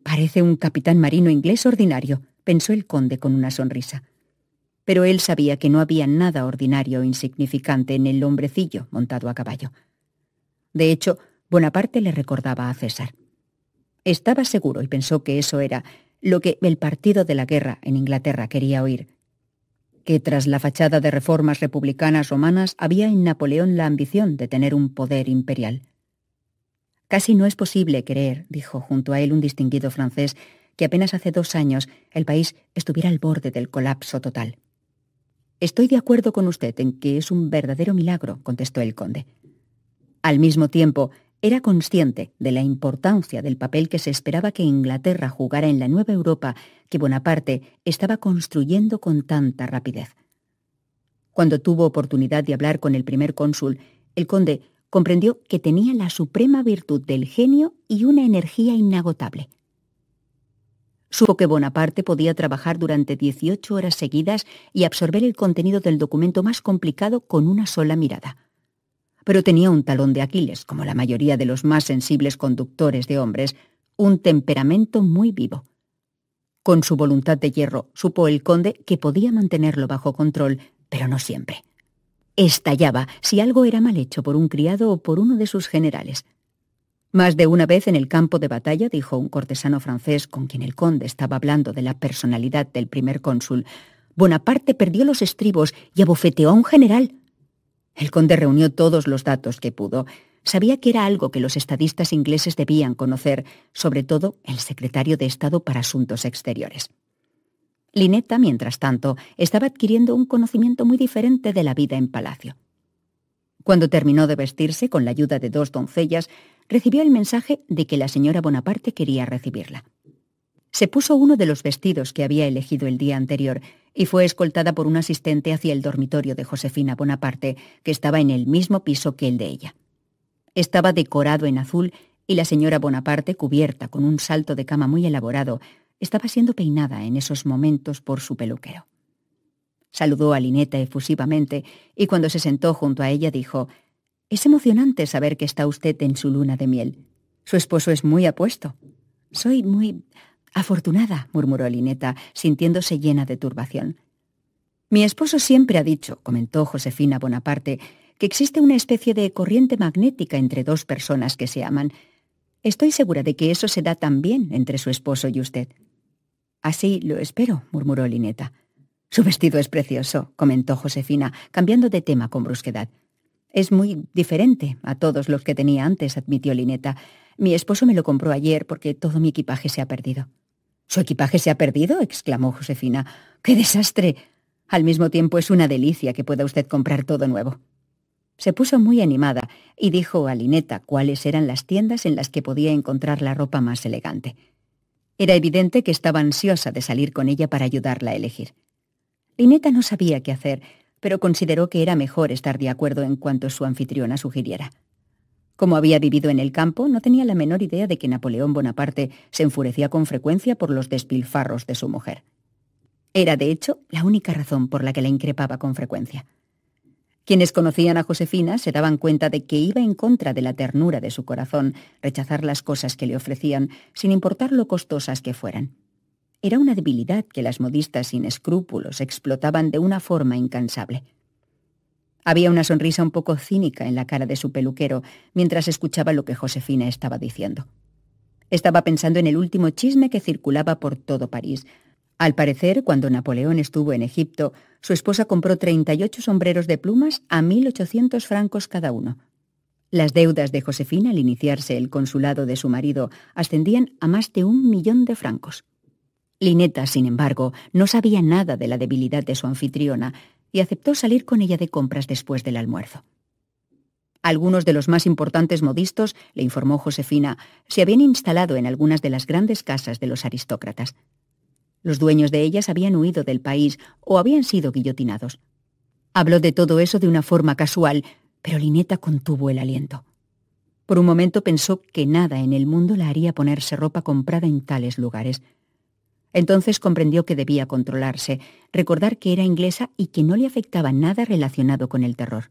Speaker 1: «Parece un capitán marino inglés ordinario», pensó el conde con una sonrisa. Pero él sabía que no había nada ordinario o insignificante en el hombrecillo montado a caballo. De hecho, Bonaparte le recordaba a César. Estaba seguro y pensó que eso era lo que el partido de la guerra en Inglaterra quería oír, que tras la fachada de reformas republicanas romanas había en Napoleón la ambición de tener un poder imperial. «Casi no es posible creer», dijo junto a él un distinguido francés, «que apenas hace 2 años el país estuviera al borde del colapso total». «Estoy de acuerdo con usted en que es un verdadero milagro», contestó el conde. Al mismo tiempo, era consciente de la importancia del papel que se esperaba que Inglaterra jugara en la nueva Europa que Bonaparte estaba construyendo con tanta rapidez. Cuando tuvo oportunidad de hablar con el primer cónsul, el conde comprendió que tenía la suprema virtud del genio y una energía inagotable. Supo que Bonaparte podía trabajar durante 18 horas seguidas y absorber el contenido del documento más complicado con una sola mirada. Pero tenía un talón de Aquiles, como la mayoría de los más sensibles conductores de hombres, un temperamento muy vivo. Con su voluntad de hierro, supo el conde que podía mantenerlo bajo control, pero no siempre. Estallaba si algo era mal hecho por un criado o por uno de sus generales. Más de una vez en el campo de batalla, dijo un cortesano francés con quien el conde estaba hablando de la personalidad del primer cónsul, Bonaparte perdió los estribos y abofeteó a un general. El conde reunió todos los datos que pudo. Sabía que era algo que los estadistas ingleses debían conocer, sobre todo el secretario de Estado para Asuntos Exteriores. Lineta, mientras tanto, estaba adquiriendo un conocimiento muy diferente de la vida en palacio. Cuando terminó de vestirse, con la ayuda de 2 doncellas, recibió el mensaje de que la señora Bonaparte quería recibirla. Se puso uno de los vestidos que había elegido el día anterior y fue escoltada por un asistente hacia el dormitorio de Josefina Bonaparte, que estaba en el mismo piso que el de ella. Estaba decorado en azul y la señora Bonaparte, cubierta con un salto de cama muy elaborado, estaba siendo peinada en esos momentos por su peluquero. Saludó a Lineta efusivamente y cuando se sentó junto a ella dijo: «Es emocionante saber que está usted en su luna de miel. Su esposo es muy apuesto». «Soy muy afortunada», murmuró Lineta, sintiéndose llena de turbación. «Mi esposo siempre ha dicho», comentó Josefina Bonaparte, «que existe una especie de corriente magnética entre 2 personas que se aman. Estoy segura de que eso se da también entre su esposo y usted». «Así lo espero», murmuró Lineta. «Su vestido es precioso», comentó Josefina, cambiando de tema con brusquedad. «Es muy diferente a todos los que tenía antes», admitió Lineta. «Mi esposo me lo compró ayer porque todo mi equipaje se ha perdido». «¿Su equipaje se ha perdido?», exclamó Josefina. «¡Qué desastre! Al mismo tiempo es una delicia que pueda usted comprar todo nuevo». Se puso muy animada y dijo a Lineta cuáles eran las tiendas en las que podía encontrar la ropa más elegante. Era evidente que estaba ansiosa de salir con ella para ayudarla a elegir. Lineta no sabía qué hacer, pero consideró que era mejor estar de acuerdo en cuanto su anfitriona sugiriera. Como había vivido en el campo, no tenía la menor idea de que Napoleón Bonaparte se enfurecía con frecuencia por los despilfarros de su mujer. Era, de hecho, la única razón por la que la increpaba con frecuencia. Quienes conocían a Josefina se daban cuenta de que iba en contra de la ternura de su corazón rechazar las cosas que le ofrecían, sin importar lo costosas que fueran. Era una debilidad que las modistas sin escrúpulos explotaban de una forma incansable. Había una sonrisa un poco cínica en la cara de su peluquero mientras escuchaba lo que Josefina estaba diciendo. Estaba pensando en el último chisme que circulaba por todo París. Al parecer, cuando Napoleón estuvo en Egipto, su esposa compró 38 sombreros de plumas a 1.800 francos cada uno. Las deudas de Josefina al iniciarse el consulado de su marido ascendían a más de 1 millón de francos. Lineta, sin embargo, no sabía nada de la debilidad de su anfitriona y aceptó salir con ella de compras después del almuerzo. Algunos de los más importantes modistos, le informó Josefina, se habían instalado en algunas de las grandes casas de los aristócratas. Los dueños de ellas habían huido del país o habían sido guillotinados. Habló de todo eso de una forma casual, pero Lineta contuvo el aliento. Por un momento pensó que nada en el mundo la haría ponerse ropa comprada en tales lugares. Entonces comprendió que debía controlarse, recordar que era inglesa y que no le afectaba nada relacionado con el terror.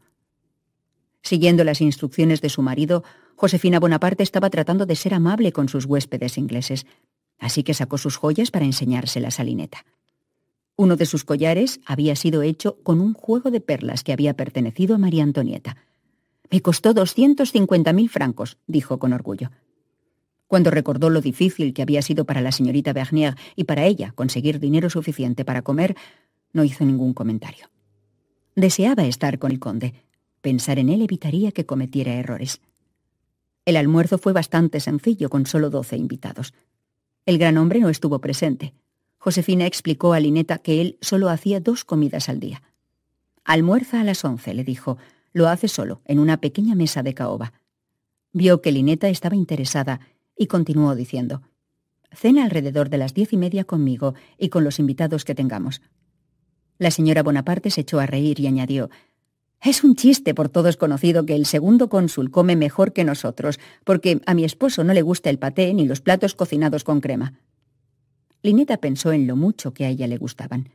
Speaker 1: Siguiendo las instrucciones de su marido, Josefina Bonaparte estaba tratando de ser amable con sus huéspedes ingleses, así que sacó sus joyas para enseñárselas a Lynetta. Uno de sus collares había sido hecho con un juego de perlas que había pertenecido a María Antonieta. «Me costó 250.000 francos», dijo con orgullo. Cuando recordó lo difícil que había sido para la señorita Bernier y para ella conseguir dinero suficiente para comer, no hizo ningún comentario. Deseaba estar con el conde. Pensar en él evitaría que cometiera errores. El almuerzo fue bastante sencillo, con solo 12 invitados. El gran hombre no estuvo presente. Josefina explicó a Lynetta que él solo hacía 2 comidas al día. «Almuerza a las 11», le dijo. «Lo hace solo, en una pequeña mesa de caoba». Vio que Lynetta estaba interesada y continuó diciendo: «Cena alrededor de las 10:30 conmigo y con los invitados que tengamos». La señora Bonaparte se echó a reír y añadió: «Es un chiste por todos conocido que el segundo cónsul come mejor que nosotros, porque a mi esposo no le gusta el paté ni los platos cocinados con crema». Lynetta pensó en lo mucho que a ella le gustaban.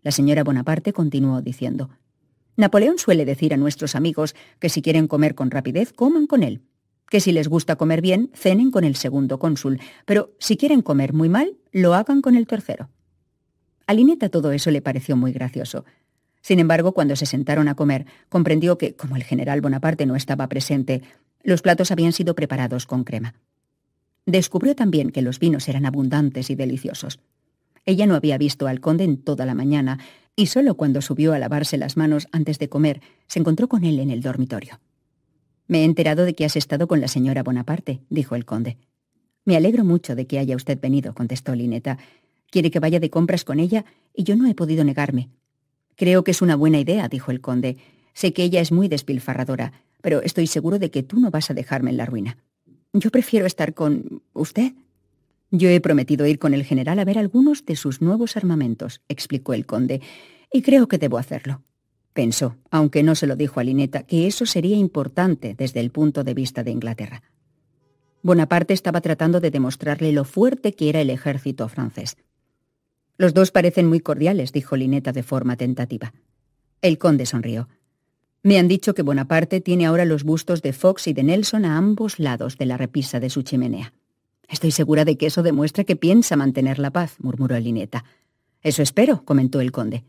Speaker 1: La señora Bonaparte continuó diciendo: «Napoleón suele decir a nuestros amigos que si quieren comer con rapidez, coman con él, que si les gusta comer bien, cenen con el segundo cónsul, pero si quieren comer muy mal, lo hagan con el tercero». A Lynetta todo eso le pareció muy gracioso. Sin embargo, cuando se sentaron a comer, comprendió que, como el general Bonaparte no estaba presente, los platos habían sido preparados con crema. Descubrió también que los vinos eran abundantes y deliciosos. Ella no había visto al conde en toda la mañana, y solo cuando subió a lavarse las manos antes de comer, se encontró con él en el dormitorio. «Me he enterado de que has estado con la señora Bonaparte», dijo el conde. «Me alegro mucho de que haya usted venido», contestó Lynetta. «Quiere que vaya de compras con ella y yo no he podido negarme». «Creo que es una buena idea», dijo el conde. «Sé que ella es muy despilfarradora, pero estoy seguro de que tú no vas a dejarme en la ruina». «Yo prefiero estar con usted». «Yo he prometido ir con el general a ver algunos de sus nuevos armamentos», explicó el conde, «y creo que debo hacerlo». Pensó, aunque no se lo dijo a Lynetta, que eso sería importante desde el punto de vista de Inglaterra. Bonaparte estaba tratando de demostrarle lo fuerte que era el ejército francés. «Los dos parecen muy cordiales», dijo Lynetta de forma tentativa. El conde sonrió. «Me han dicho que Bonaparte tiene ahora los bustos de Fox y de Nelson a ambos lados de la repisa de su chimenea». «Estoy segura de que eso demuestra que piensa mantener la paz», murmuró Lynetta. «Eso espero», comentó el conde.